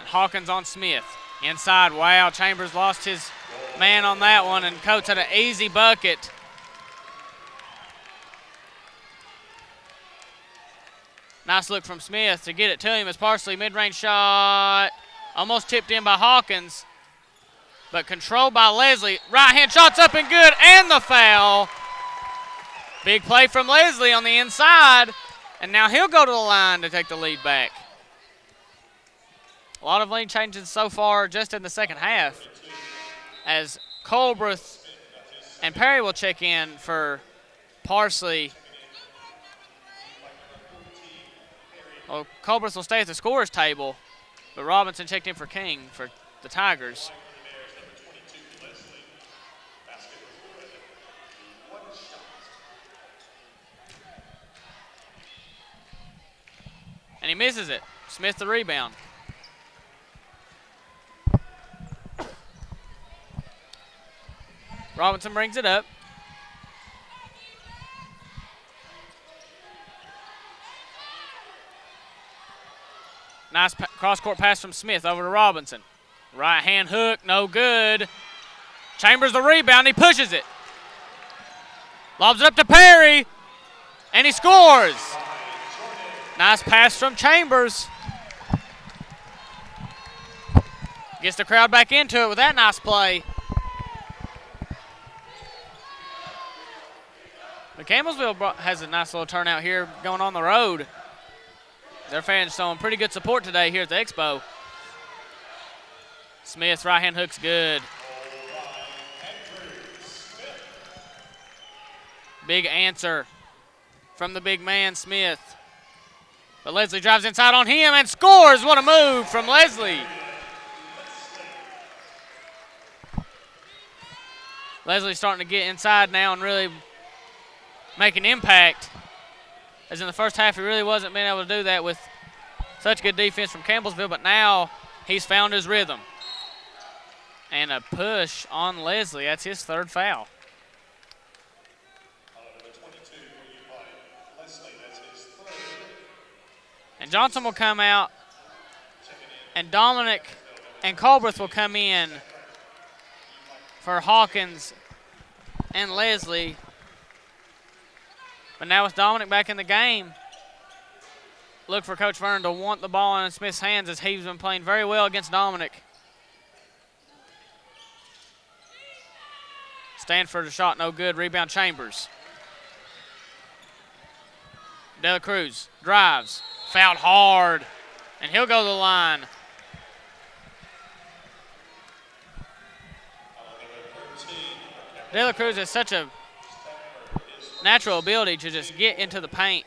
And Hawkins on Smith. Inside, wow, Chambers lost his man on that one, and Coates had an easy bucket. Nice look from Smith to get it to him as Parsley mid-range shot. Almost tipped in by Hawkins, but controlled by Leslie. Right-hand shot's up and good, and the foul. Big play from Leslie on the inside, and now he'll go to the line to take the lead back. A lot of lead changes so far just in the second half as Colbreth and Perry will check in for Parsley. Well, Colbreth will stay at the scorer's table, but Robinson checked in for King for the Tigers. And he misses it. Smith the rebound. Robinson brings it up. Nice cross-court pass from Smith over to Robinson. Right-hand hook, no good. Chambers the rebound, he pushes it. Lobs it up to Perry, and he scores. Nice pass from Chambers. Gets the crowd back into it with that nice play. But Campbellsville has a nice little turnout here going on the road. Their fans showing pretty good support today here at the Expo. Smith's right-hand hook's good. Big answer from the big man, Smith. But Leslie drives inside on him and scores. What a move from Leslie. Leslie's starting to get inside now and really make an impact. As in the first half, he really wasn't being able to do that with such good defense from Campbellsville, but now he's found his rhythm. And a push on Leslie. That's his third foul. And Johnson will come out, and Dominic and Colbreth will come in for Hawkins and Leslie. But now with Dominic back in the game, look for Coach Vernon to want the ball in Smith's hands as he's been playing very well against Dominic. Stanford a shot no good, rebound Chambers. De La Cruz drives, fouled hard, and he'll go to the line. De La Cruz has such a natural ability to just get into the paint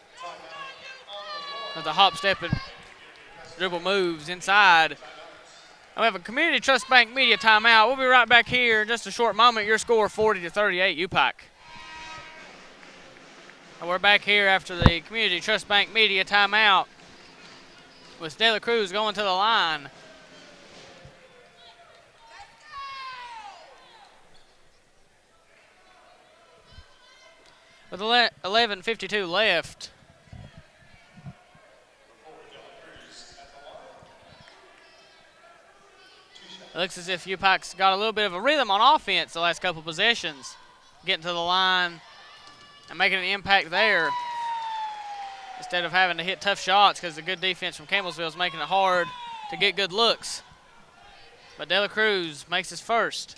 with the hop, step, and dribble moves inside. And we have a Community Trust Bank media timeout. We'll be right back here in just a short moment. Your score 40-38 UPIKE. And we're back here after the Community Trust Bank media timeout with De La Cruz going to the line. With 11:52 left, it looks as if UPIKE's got a little bit of a rhythm on offense the last couple possessions, getting to the line and making an impact there instead of having to hit tough shots because the good defense from Campbellsville is making it hard to get good looks. But De La Cruz makes his first.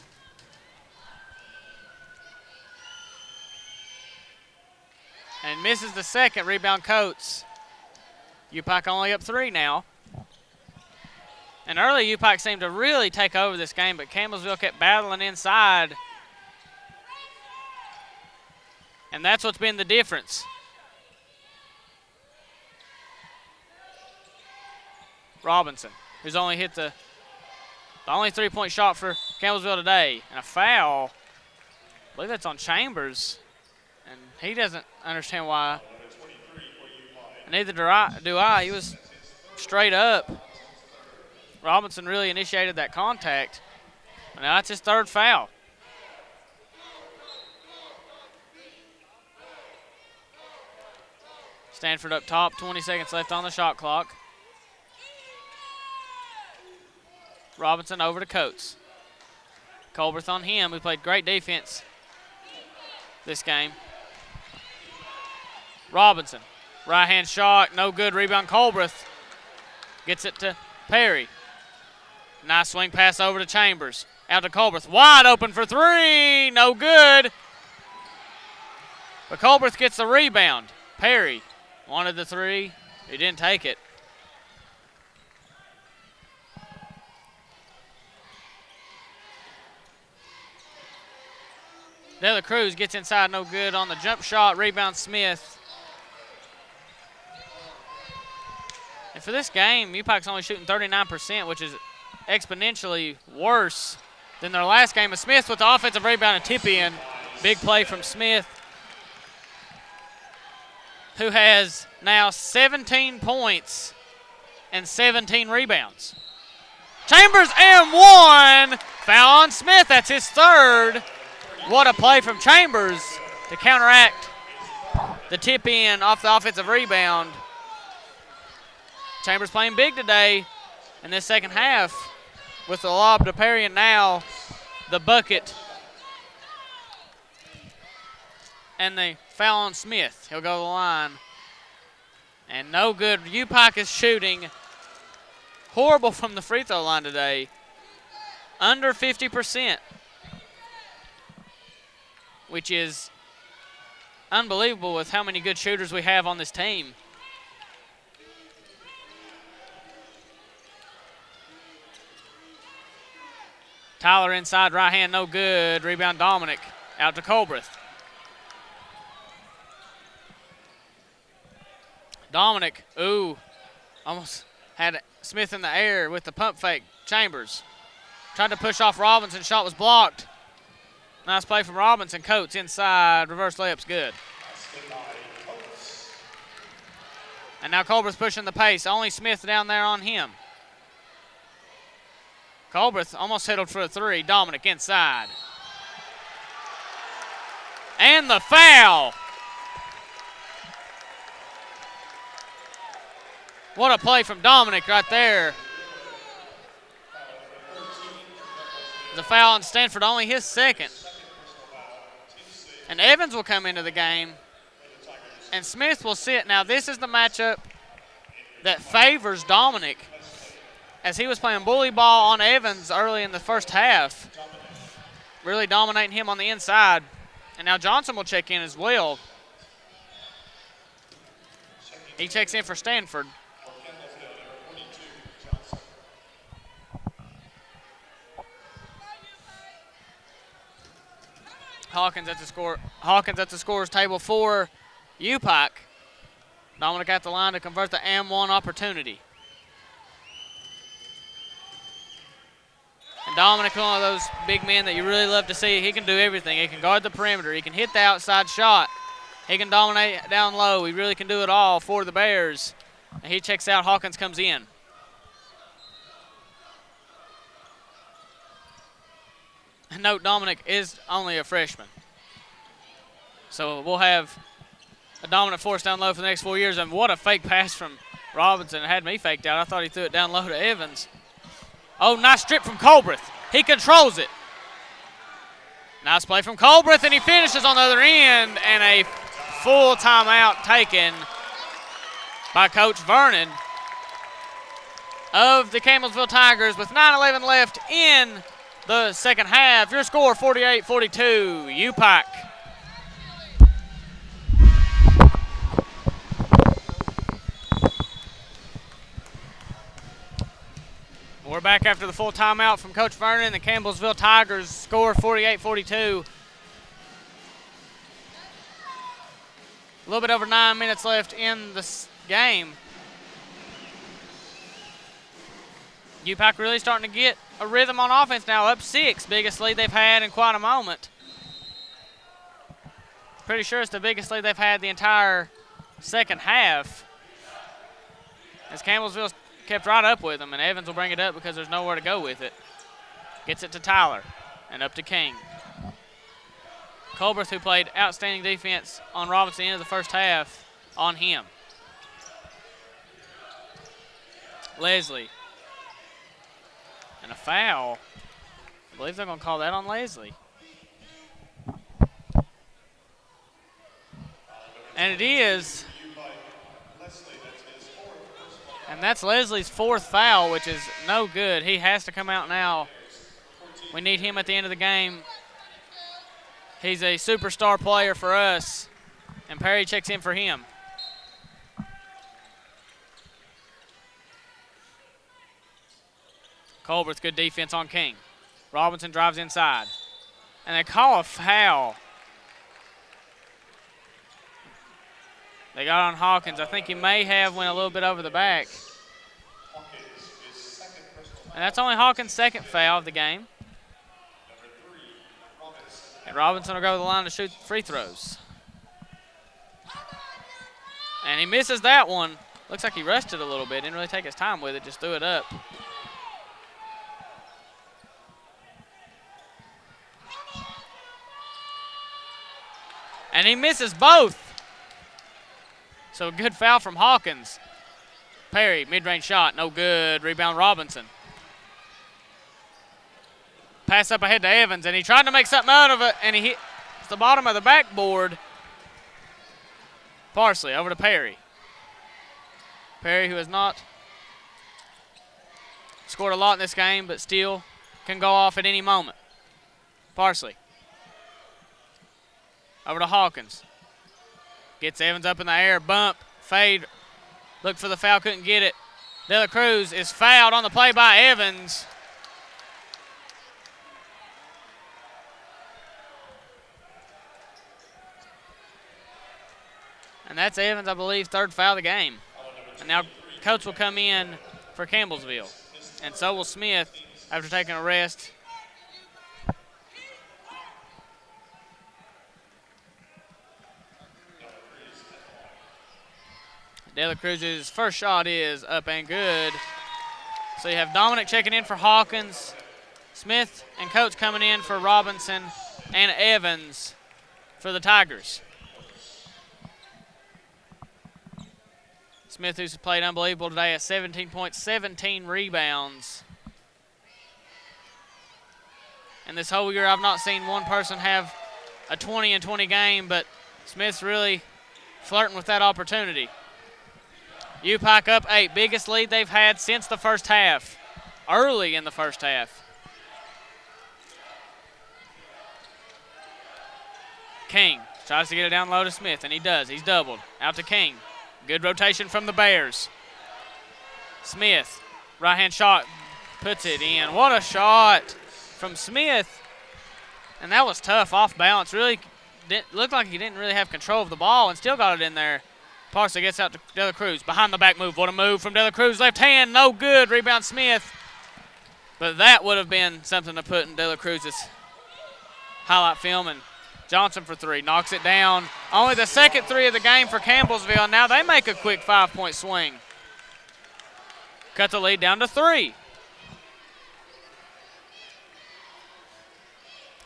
And misses the second. Rebound Coates. UPIKE only up 3 now. And early UPIKE seemed to really take over this game, but Campbellsville kept battling inside. And that's what's been the difference. Robinson, who's only hit the only three-point shot for Campbellsville today. And a foul. I believe that's on Chambers. And he doesn't understand why. Neither do I. He was straight up. Robinson really initiated that contact. But now that's his 3rd foul. Stanford up top, 20 seconds left on the shot clock. Robinson over to Coates. Colberth on him, who played great defense this game. Robinson, right-hand shot, no good. Rebound Colberth. Gets it to Perry. Nice swing pass over to Chambers. Out to Colberth, wide open for 3, no good. But Colberth gets the rebound. Perry wanted the 3, he didn't take it. De La Cruz gets inside, no good on the jump shot. Rebound Smith. And for this game, UPIKE's only shooting 39%, which is exponentially worse than their last game. Smith with the offensive rebound and tip in. Big play from Smith, who has now 17 points and 17 rebounds. Chambers and 1. Foul on Smith. That's his 3rd. What a play from Chambers to counteract the tip in off the offensive rebound. Chambers playing big today in this second half with the lob to Perry, and now the bucket. And the foul on Smith. He'll go to the line. And no good. UPIKE is shooting horrible from the free throw line today. Under 50%. Which is unbelievable with how many good shooters we have on this team. Tyler inside, right hand, no good. Rebound Dominic, out to Colberth. Dominic, almost had Smith in the air with the pump fake. Chambers tried to push off Robinson, shot was blocked. Nice play from Robinson. Coates inside, reverse layup's good. And now Colberth pushing the pace. Only Smith down there on him. Colberth almost settled for a 3. Dominic inside. And the foul. What a play from Dominic right there. The foul on Stanford, only his 2nd. And Evans will come into the game, and Smith will sit. Now, this is the matchup that favors Dominic, as he was playing bully ball on Evans early in the first half, really dominating him on the inside. And now Johnson will check in as well. He checks in for Stanford. Hawkins at the scorer's table for UPIKE. Dominic at the line to convert the and 1 opportunity. And Dominic, one of those big men that you really love to see. He can do everything. He can guard the perimeter. He can hit the outside shot. He can dominate down low. He really can do it all for the Bears. And he checks out. Hawkins comes in. And note, Dominic is only a freshman. So we'll have a dominant force down low for the next 4 years. And what a fake pass from Robinson. It had me faked out. I thought he threw it down low to Evans. Oh, nice strip from Colberth. He controls it. Nice play from Colberth, and he finishes on the other end. And a full timeout taken by Coach Vernon of the Campbellsville Tigers with 9:11 left in the second half. Your score, 48-42, UPIKE. We're back after the full timeout from Coach Vernon. The Campbellsville Tigers score 48-42. A little bit over 9 minutes left in the game. UPIKE really starting to get a rhythm on offense now, up 6, biggest lead they've had in quite a moment. Pretty sure it's the biggest lead they've had the entire second half. As Campbellsville kept right up with them, and Evans will bring it up because there's nowhere to go with it. Gets it to Tyler and up to King. Colbert, who played outstanding defense on Robinson in the first half, on him. Leslie. And a foul. I believe they're going to call that on Leslie. And it is. And that's Leslie's 4th foul, which is no good. He has to come out now. We need him at the end of the game. He's a superstar player for us, and Perry checks in for him. Colbert's good defense on King. Robinson drives inside. And they call a foul. They got on Hawkins. I think he may have went a little bit over the back. And that's only Hawkins' 2nd foul of the game. And Robinson will go to the line to shoot free throws. And he misses that one. Looks like he rushed it a little bit. Didn't really take his time with it, just threw it up. And he misses both. So a good foul from Hawkins. Perry, mid-range shot, no good. Rebound Robinson. Pass up ahead to Evans, and he tried to make something out of it, and he hit the bottom of the backboard. Parsley over to Perry. Perry, who has not scored a lot in this game, but still can go off at any moment. Parsley. Over to Hawkins. Gets Evans up in the air, bump, fade. Looked for the foul, couldn't get it. De La Cruz is fouled on the play by Evans. And that's Evans, I believe, 3rd foul of the game. And now Coates will come in for Campbellsville. And so will Smith after taking a rest. De La Cruz's first shot is up and good. So you have Dominic checking in for Hawkins, Smith and Coates coming in for Robinson and Evans for the Tigers. Smith, who's played unbelievable today, at 17 points, 17 rebounds. And this whole year I've not seen one person have a 20-and-20 game, but Smith's really flirting with that opportunity. UPIKE up 8, biggest lead they've had since the first half, early in the first half. King tries to get it down low to Smith, and he does. He's doubled. Out to King. Good rotation from the Bears. Smith, right-hand shot, puts it in. What a shot from Smith. And that was tough, off balance. Really looked like he didn't really have control of the ball and still got it in there. Parsley gets out to De La Cruz. Behind the back move. What a move from De La Cruz. Left hand, no good. Rebound Smith. But that would have been something to put in De La Cruz's highlight film. And Johnson for 3. Knocks it down. Only the 2nd 3 of the game for Campbellsville. Now they make a quick 5-point swing. Cut the lead down to 3.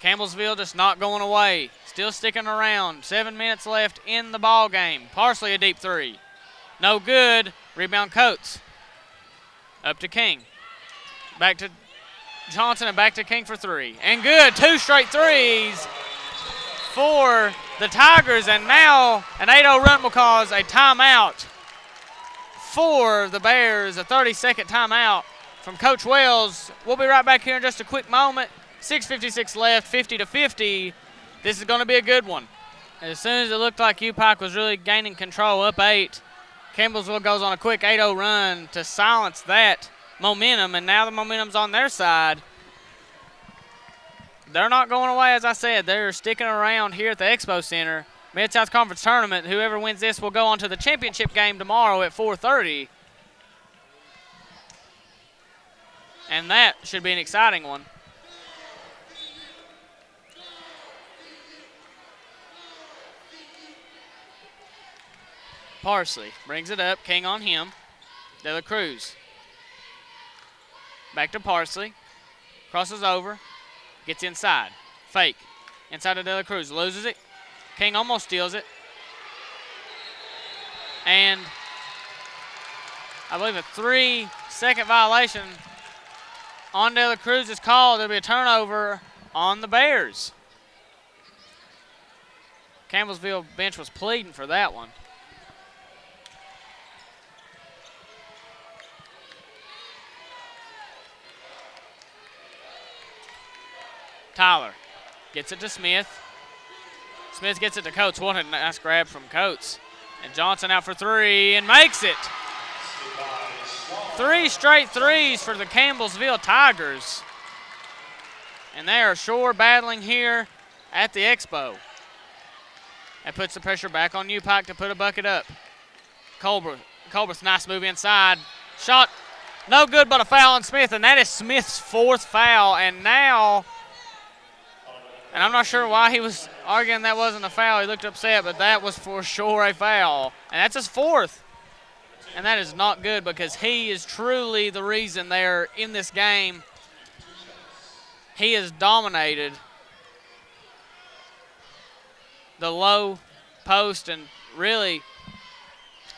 Campbellsville just not going away. Still sticking around. 7 minutes left in the ball game. Parsley a deep 3. No good. Rebound Coates. Up to King. Back to Johnson and back to King for 3. And good. 2 straight threes for the Tigers. And now an 8-0 run will cause a timeout for the Bears. A 30-second timeout from Coach Wells. We'll be right back here in just a quick moment. 6:56 left, 50-50. This is going to be a good one. As soon as it looked like UPIKE was really gaining control, up 8, Campbellsville goes on a quick 8-0 run to silence that momentum, and now the momentum's on their side. They're not going away, as I said. They're sticking around here at the Expo Center. Mid-South Conference Tournament, whoever wins this will go on to the championship game tomorrow at 4:30. And that should be an exciting one. Parsley brings it up. King on him. De La Cruz. Back to Parsley. Crosses over. Gets inside. Fake. Inside to De La Cruz. Loses it. King almost steals it. And I believe a 3-second violation on De La Cruz is called. There'll be a turnover on the Bears. Campbellsville bench was pleading for that one. Tyler gets it to Smith. Smith gets it to Coates. What a nice grab from Coates. And Johnson out for three and makes it. 3 straight threes for the Campbellsville Tigers. And they are sure battling here at the Expo. That puts the pressure back on UPIKE to put a bucket up. Colbert, nice move inside. Shot no good, but a foul on Smith, and that is Smith's 4th foul. And now, and I'm not sure why he was arguing that wasn't a foul. He looked upset, but that was for sure a foul. And that's his 4th. And that is not good because he is truly the reason they're in this game. He has dominated the low post and really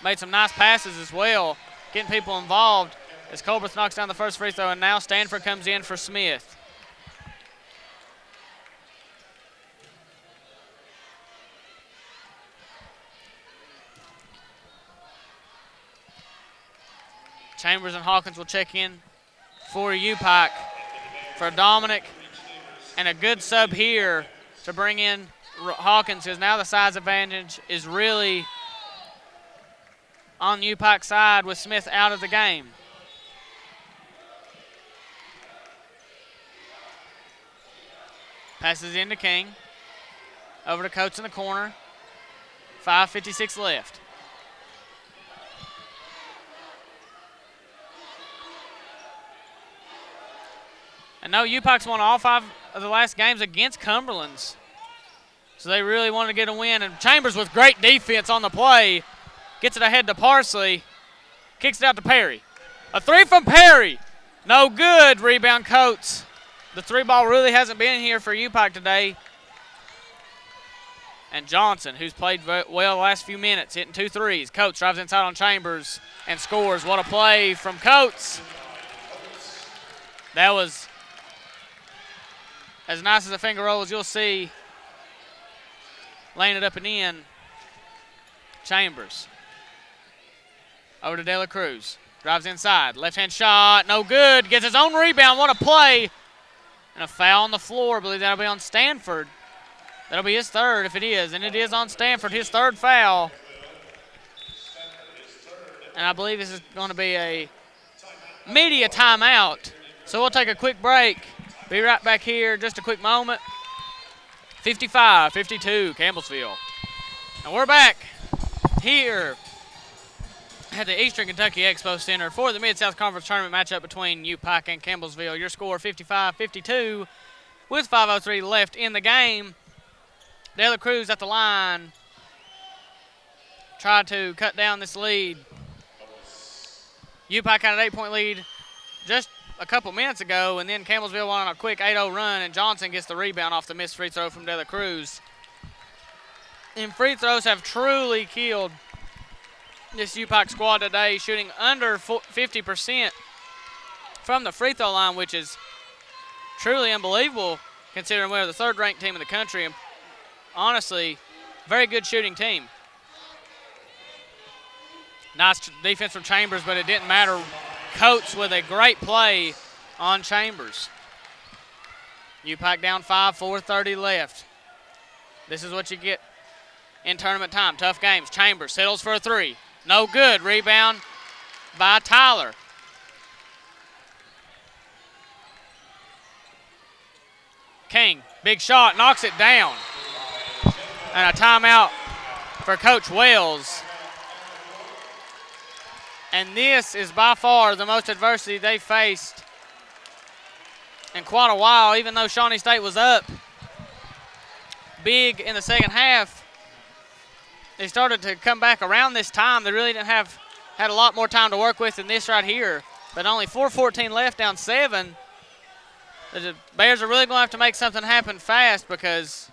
made some nice passes as well, getting people involved as Colbert knocks down the first free throw, and now Stanford comes in for Smith. Chambers and Hawkins will check in for UPIKE for Dominic, and a good sub here to bring in Hawkins, because now the size advantage is really on UPIKE's side with Smith out of the game. Passes into King. Over to Coates in the corner. 5:56 left. And no, UPIKE's won all 5 of the last games against Cumberland's. So they really wanted to get a win. And Chambers with great defense on the play. Gets it ahead to Parsley. Kicks it out to Perry. A 3 from Perry. No good. Rebound Coates. The 3-ball really hasn't been here for UPIKE today. And Johnson, who's played well the last few minutes, hitting 2 threes. Coates drives inside on Chambers and scores. What a play from Coates. That was as nice as a finger roll as you'll see. Laying it up and in. Chambers. Over to De La Cruz. Drives inside. Left-hand shot. No good. Gets his own rebound. What a play. And a foul on the floor. I believe that'll be on Stanford. That'll be his 3rd if it is. And it is on Stanford. His 3rd foul. And I believe this is going to be a media timeout. So we'll take a quick break. Be right back here. Just a quick moment. 55-52, Campbellsville. And we're back here at the Eastern Kentucky Expo Center for the Mid-South Conference Tournament matchup between UPIKE and Campbellsville. Your score 55-52 with 5:03 left in the game. De La Cruz at the line. Tried to cut down this lead. UPIKE had an 8-point lead just a couple minutes ago, and then Campbellsville went on a quick 8-0 run, and Johnson gets the rebound off the missed free throw from De La Cruz. And free throws have truly killed this UPIKE squad today, shooting under 50% from the free throw line, which is truly unbelievable considering we're the 3rd-ranked team in the country, and honestly, very good shooting team. Nice defense from Chambers, but it didn't matter. Coates with a great play on Chambers. UPIKE down 5, 4:30 left. This is what you get in tournament time. Tough games. Chambers settles for a 3. No good. Rebound by Tyler. King, big shot, knocks it down. And a timeout for Coach Wells. And this is by far the most adversity they faced in quite a while, even though Shawnee State was up big in the second half. They started to come back around this time. They really didn't had a lot more time to work with than this right here. But only 4:14 left, down 7. The Bears are really going to have to make something happen fast, because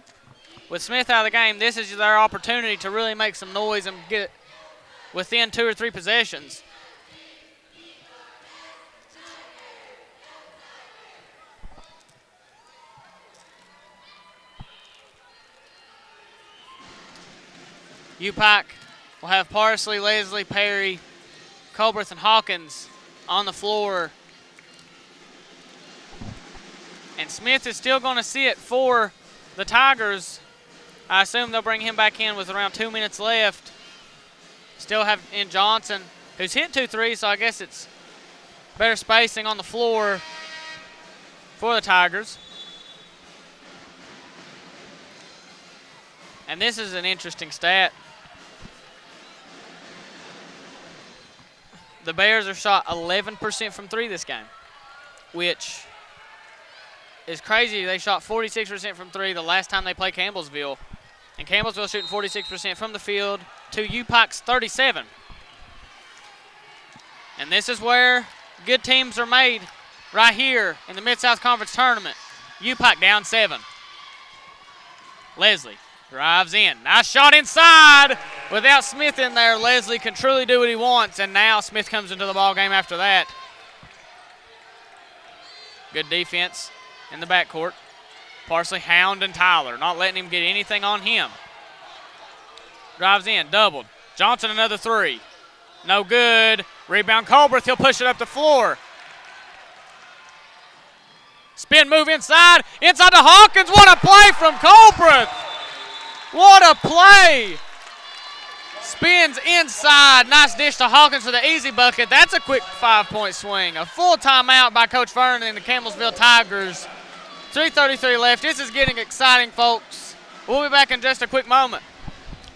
with Smith out of the game, this is their opportunity to really make some noise and get within 2 or 3 possessions. UPIKE will have Parsley, Leslie, Perry, Colbreth, and Hawkins on the floor. And Smith is still going to sit for the Tigers. I assume they'll bring him back in with around 2 minutes left. Still have in Johnson, who's hit 2 threes, so I guess it's better spacing on the floor for the Tigers. And this is an interesting stat. The Bears are shot 11% from 3 this game, which is crazy. They shot 46% from 3 the last time they played Campbellsville. And Campbellsville shooting 46% from the field to UPIKE's 37. And this is where good teams are made, right here in the Mid-South Conference Tournament. UPIKE down 7. Leslie drives in. Nice shot inside. Without Smith in there, Leslie can truly do what he wants, and now Smith comes into the ball game after that. Good defense in the backcourt. Parsley hounding Tyler, not letting him get anything on him. Drives in, doubled. Johnson another 3. No good. Rebound Colbreth, he'll push it up the floor. Spin move inside to Hawkins. What a play from Colbreth. What a play. Spins inside. Nice dish to Hawkins for the easy bucket. That's a quick 5-point swing. A full timeout by Coach Vernon and the Campbellsville Tigers. 3:33 left. This is getting exciting, folks. We'll be back in just a quick moment.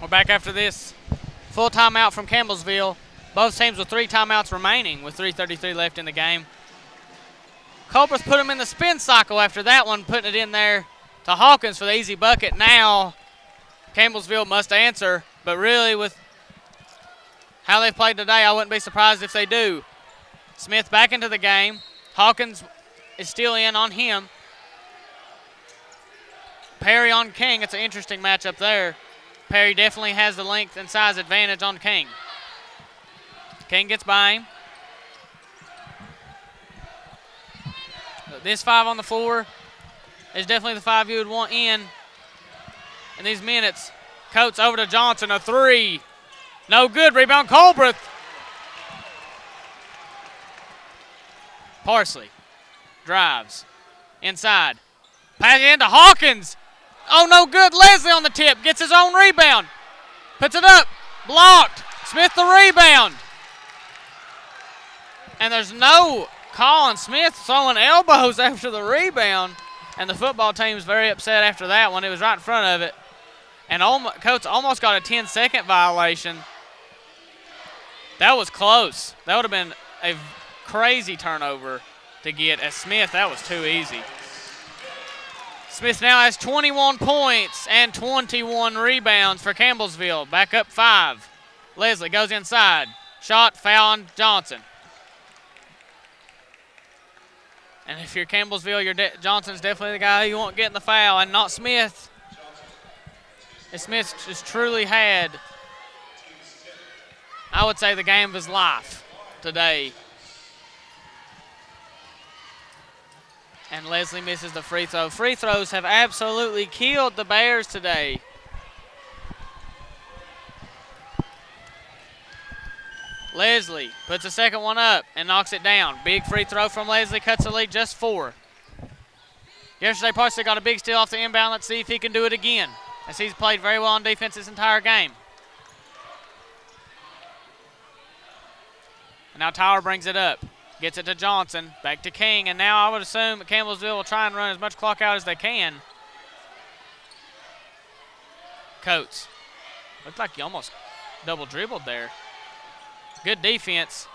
We're back after this full timeout from Campbellsville. Both teams with 3 timeouts remaining with 3:33 left in the game. Colbreth put him in the spin cycle after that one, putting it in there to Hawkins for the easy bucket. Now Campbellsville must answer, but really with how they played today, I wouldn't be surprised if they do. Smith back into the game. Hawkins is still in on him. Perry on King. It's an interesting matchup there. Perry definitely has the length and size advantage on King. King gets by him. This 5 on the floor is definitely the 5 you would want in these minutes. Coates over to Johnson, a 3. No good. Rebound Colbreth. Parsley drives inside. Pass it into Hawkins. Oh, no good. Leslie on the tip. Gets his own rebound. Puts it up. Blocked. Smith the rebound. And there's no call on Smith throwing elbows after the rebound. And the football team's very upset after that one. It was right in front of it. And Coates almost got a 10-second violation. That was close. That would have been a crazy turnover to get. As Smith, that was too easy. Smith now has 21 points and 21 rebounds for Campbellsville. Back up 5. Leslie goes inside. Shot, foul on Johnson. And if you're Campbellsville, Johnson's definitely the guy you want getting the foul, and not Smith. And Smith just truly had, I would say, the game of his life today. And Leslie misses the free throw. Free throws have absolutely killed the Bears today. Leslie puts the second one up and knocks it down. Big free throw from Leslie, cuts the lead just 4. Yesterday, Parsley got a big steal off the inbound. Let's see if he can do it again, as he's played very well on defense this entire game. And now Tyler brings it up. Gets it to Johnson. Back to King. And now I would assume that Campbellsville will try and run as much clock out as they can. Coates. Looked like he almost double dribbled there. Good defense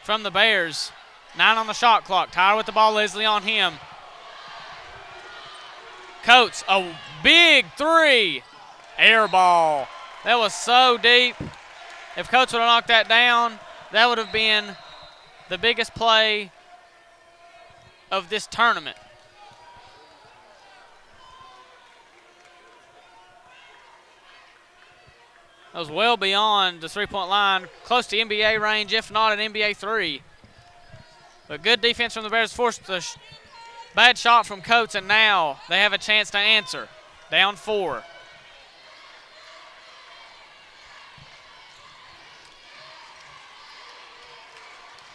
from the Bears. 9 on the shot clock. Tyler with the ball. Leslie on him. Coates, a big 3. Air ball. That was so deep. If Coates would have knocked that down, that would have been the biggest play of this tournament. That was well beyond the three-point line, close to NBA range, if not an NBA 3. But good defense from the Bears forced the bad shot from Coates, and now they have a chance to answer. Down 4.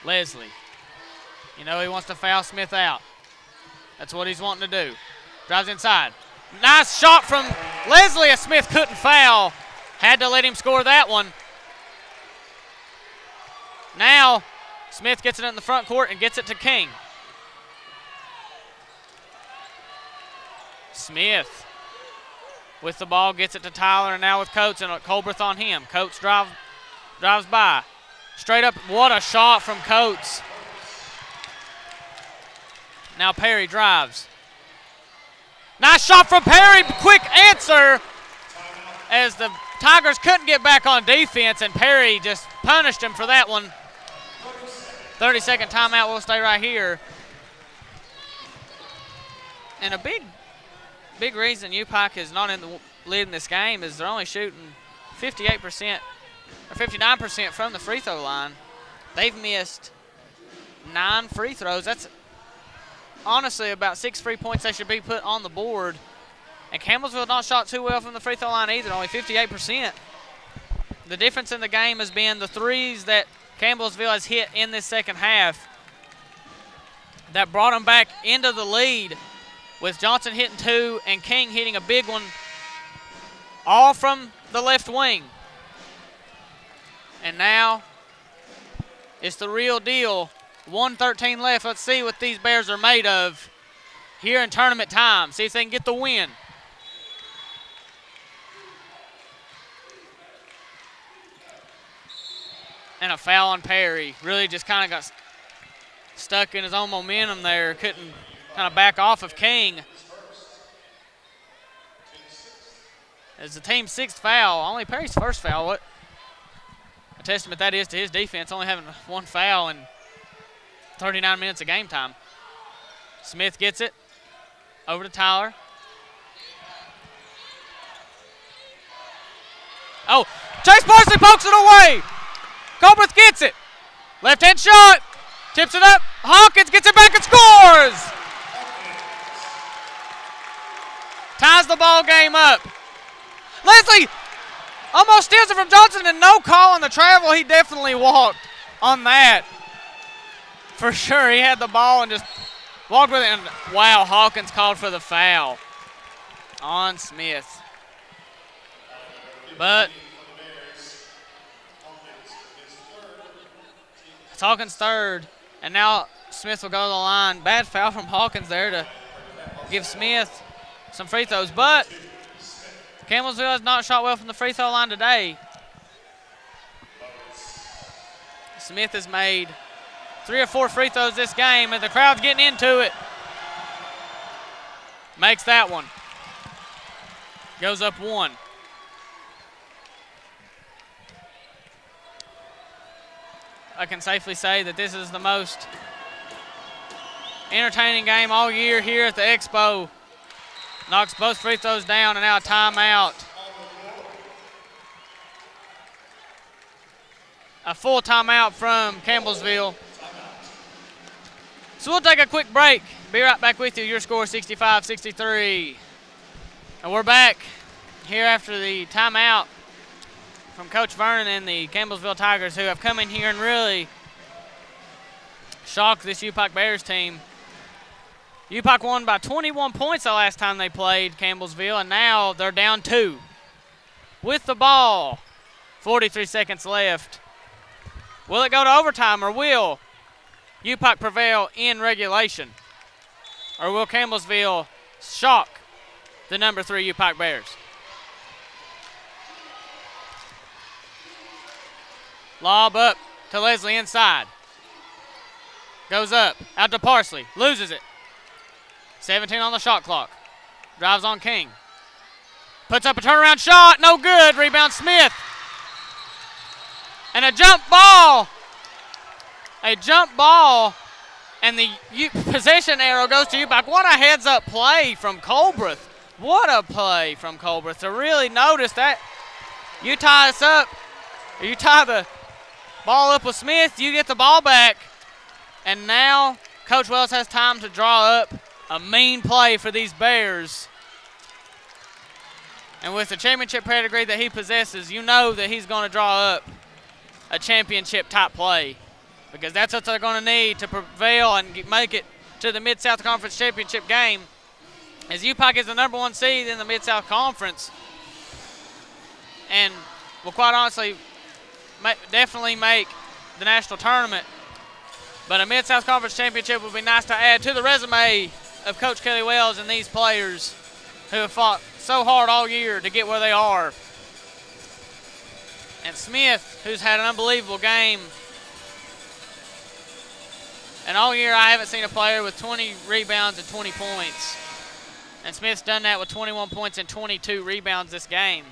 Leslie. You know he wants to foul Smith out. That's what he's wanting to do. Drives inside. Nice shot from Leslie, as Smith couldn't foul. Had to let him score that one. Now, Smith gets it in the front court and gets it to King. Smith with the ball, gets it to Tyler, and now with Coates and Colberth on him. Coates drives by. Straight up, what a shot from Coates. Now Perry drives. Nice shot from Perry, quick answer, as the Tigers couldn't get back on defense, and Perry just punished him for that one. 30-second timeout, we'll stay right here. And a big reason UPIKE is not in the lead in this game is they're only shooting 58% or 59% from the free throw line. They've missed 9 free throws. That's honestly about 6 free points they should be put on the board. And Campbellsville not shot too well from the free throw line either, only 58%. The difference in the game has been the threes that Campbellsville has hit in this second half that brought them back into the lead, with Johnson hitting 2 and King hitting a big one, all from the left wing. And now it's the real deal. 1:13 left. Let's see what these Bears are made of here in tournament time. See if they can get the win. And a foul on Perry. Really just kind of got stuck in his own momentum there. Couldn't kind of back off of King. As the team's 6th foul, only Perry's first foul. What a testament that is to his defense, only having 1 foul in 39 minutes of game time. Smith gets it over to Tyler. Oh, Chase Parsley pokes it away. Colberth gets it. Left-hand shot. Tips it up. Hawkins gets it back and scores. Ties the ball game up. Leslie almost steals it from Johnson, and no call on the travel. He definitely walked on that. For sure, he had the ball and just walked with it. And wow, Hawkins called for the foul on Smith. But it's Hawkins' 3rd, and now Smith will go to the line. Bad foul from Hawkins there to give Smith some free throws. But Campbellsville has not shot well from the free throw line today. Smith has made 3 or 4 free throws this game, and the crowd's getting into it. Makes that one. Goes up 1. I can safely say that this is the most entertaining game all year here at the Expo. Knocks both free throws down, and now a timeout. A full timeout from Campbellsville. So we'll take a quick break. Be right back with you. Your score 65-63. And we're back here after the timeout from Coach Vernon and the Campbellsville Tigers, who have come in here and really shocked this UPIKE Bears team. UPIKE won by 21 points the last time they played Campbellsville, and now they're down 2. With the ball, 43 seconds left. Will it go to overtime, or will UPIKE prevail in regulation? Or will Campbellsville shock the number 3 UPIKE Bears? Lob up to Leslie inside. Goes up, out to Parsley, loses it. 17 on the shot clock. Drives on King. Puts up a turnaround shot, no good. Rebound Smith. And a jump ball. A jump ball. And the possession arrow goes to UPIKE. What a heads-up play from Colbreth. What a play from Colbreth to really notice that. You tie us up, or you tie the ball up with Smith, you get the ball back. And now Coach Wells has time to draw up a mean play for these Bears. And with the championship pedigree that he possesses, you know that he's going to draw up a championship-type play, because that's what they're going to need to prevail and make it to the Mid-South Conference Championship game, as UPIKE is the number 1 seed in the Mid-South Conference and will quite honestly definitely make the national tournament. But a Mid-South Conference Championship would be nice to add to the resume of Coach Kelly Wells and these players who have fought so hard all year to get where they are. And Smith, who's had an unbelievable game. And all year I haven't seen a player with 20 rebounds and 20 points. And Smith's done that with 21 points and 22 rebounds this game.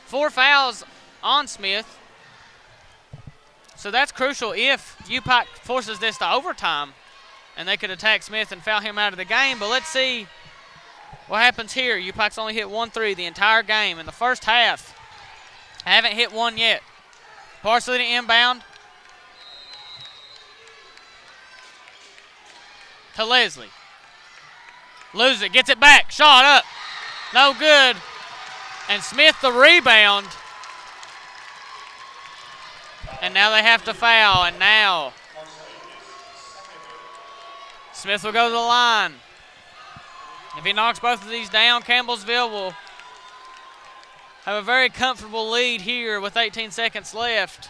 4 fouls on Smith. So that's crucial if UPIKE forces this to overtime and they could attack Smith and foul him out of the game. But let's see what happens here. UPIKE's only hit 1 3 the entire game in the first half. Haven't hit one yet. Parsley to inbound. To Leslie. Loses it, gets it back, shot up. No good. And Smith the rebound. And now they have to foul, and now Smith will go to the line. If he knocks both of these down, Campbellsville will have a very comfortable lead here with 18 seconds left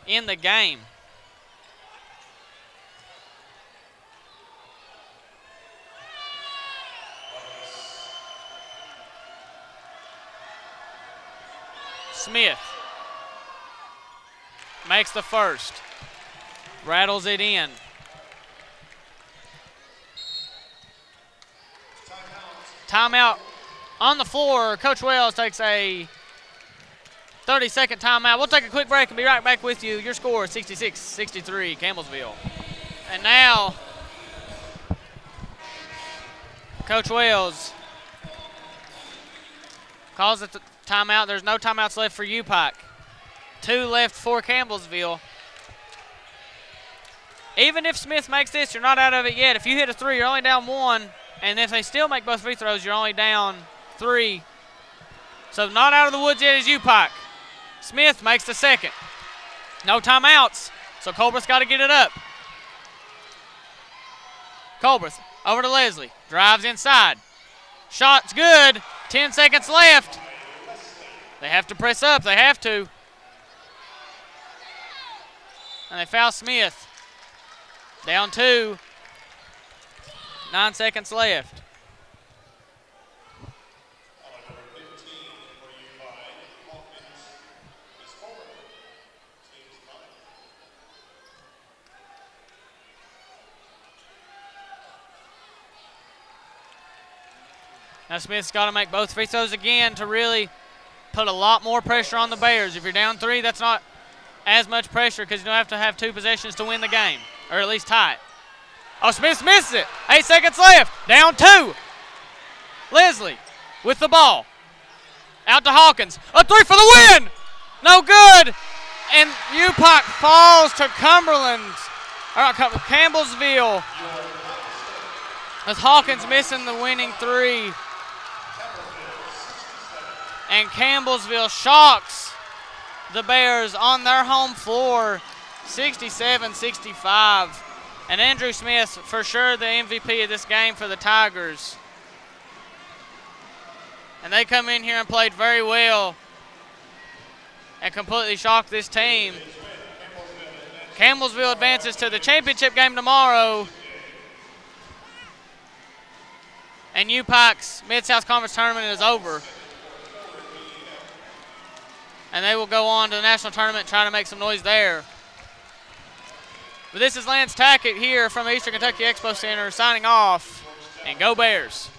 in the game. Smith makes the first, rattles it in. Timeout on the floor. Coach Wells takes a 30-second timeout. We'll take a quick break and be right back with you. Your score, 66-63, Campbellsville. And now, Coach Wells calls it the timeout. There's no timeouts left for UPIKE. 2 left for Campbellsville. Even if Smith makes this, you're not out of it yet. If you hit a 3, you're only down 1. And if they still make both free throws, you're only down 3. So not out of the woods yet is UPIKE. Smith makes the second. No timeouts, so Colbreth's got to get it up. Colbreth over to Leslie. Drives inside. Shot's good. 10 seconds left. They have to press up. They have to. And they foul Smith. Down 2. 9 seconds left. Now Smith's got to make both free throws again to really put a lot more pressure on the Bears. If you're down 3, that's not as much pressure because you don't have to have 2 possessions to win the game, or at least tie it. Oh, Smith misses it. 8 seconds left. Down 2. Leslie with the ball. Out to Hawkins. A 3 for the win. No good. And UPIKE falls to Campbellsville. With Hawkins missing the winning 3. And Campbellsville shocks the Bears on their home floor, 67-65. And Andrew Smith, for sure the MVP of this game for the Tigers. And they come in here and played very well and completely shocked this team. Campbellsville advances to the championship game tomorrow. And UPIKE's Mid-South Conference tournament is over. And they will go on to the national tournament trying to make some noise there. But this is Lance Tackett here from the Eastern Kentucky Expo Center signing off. And go Bears.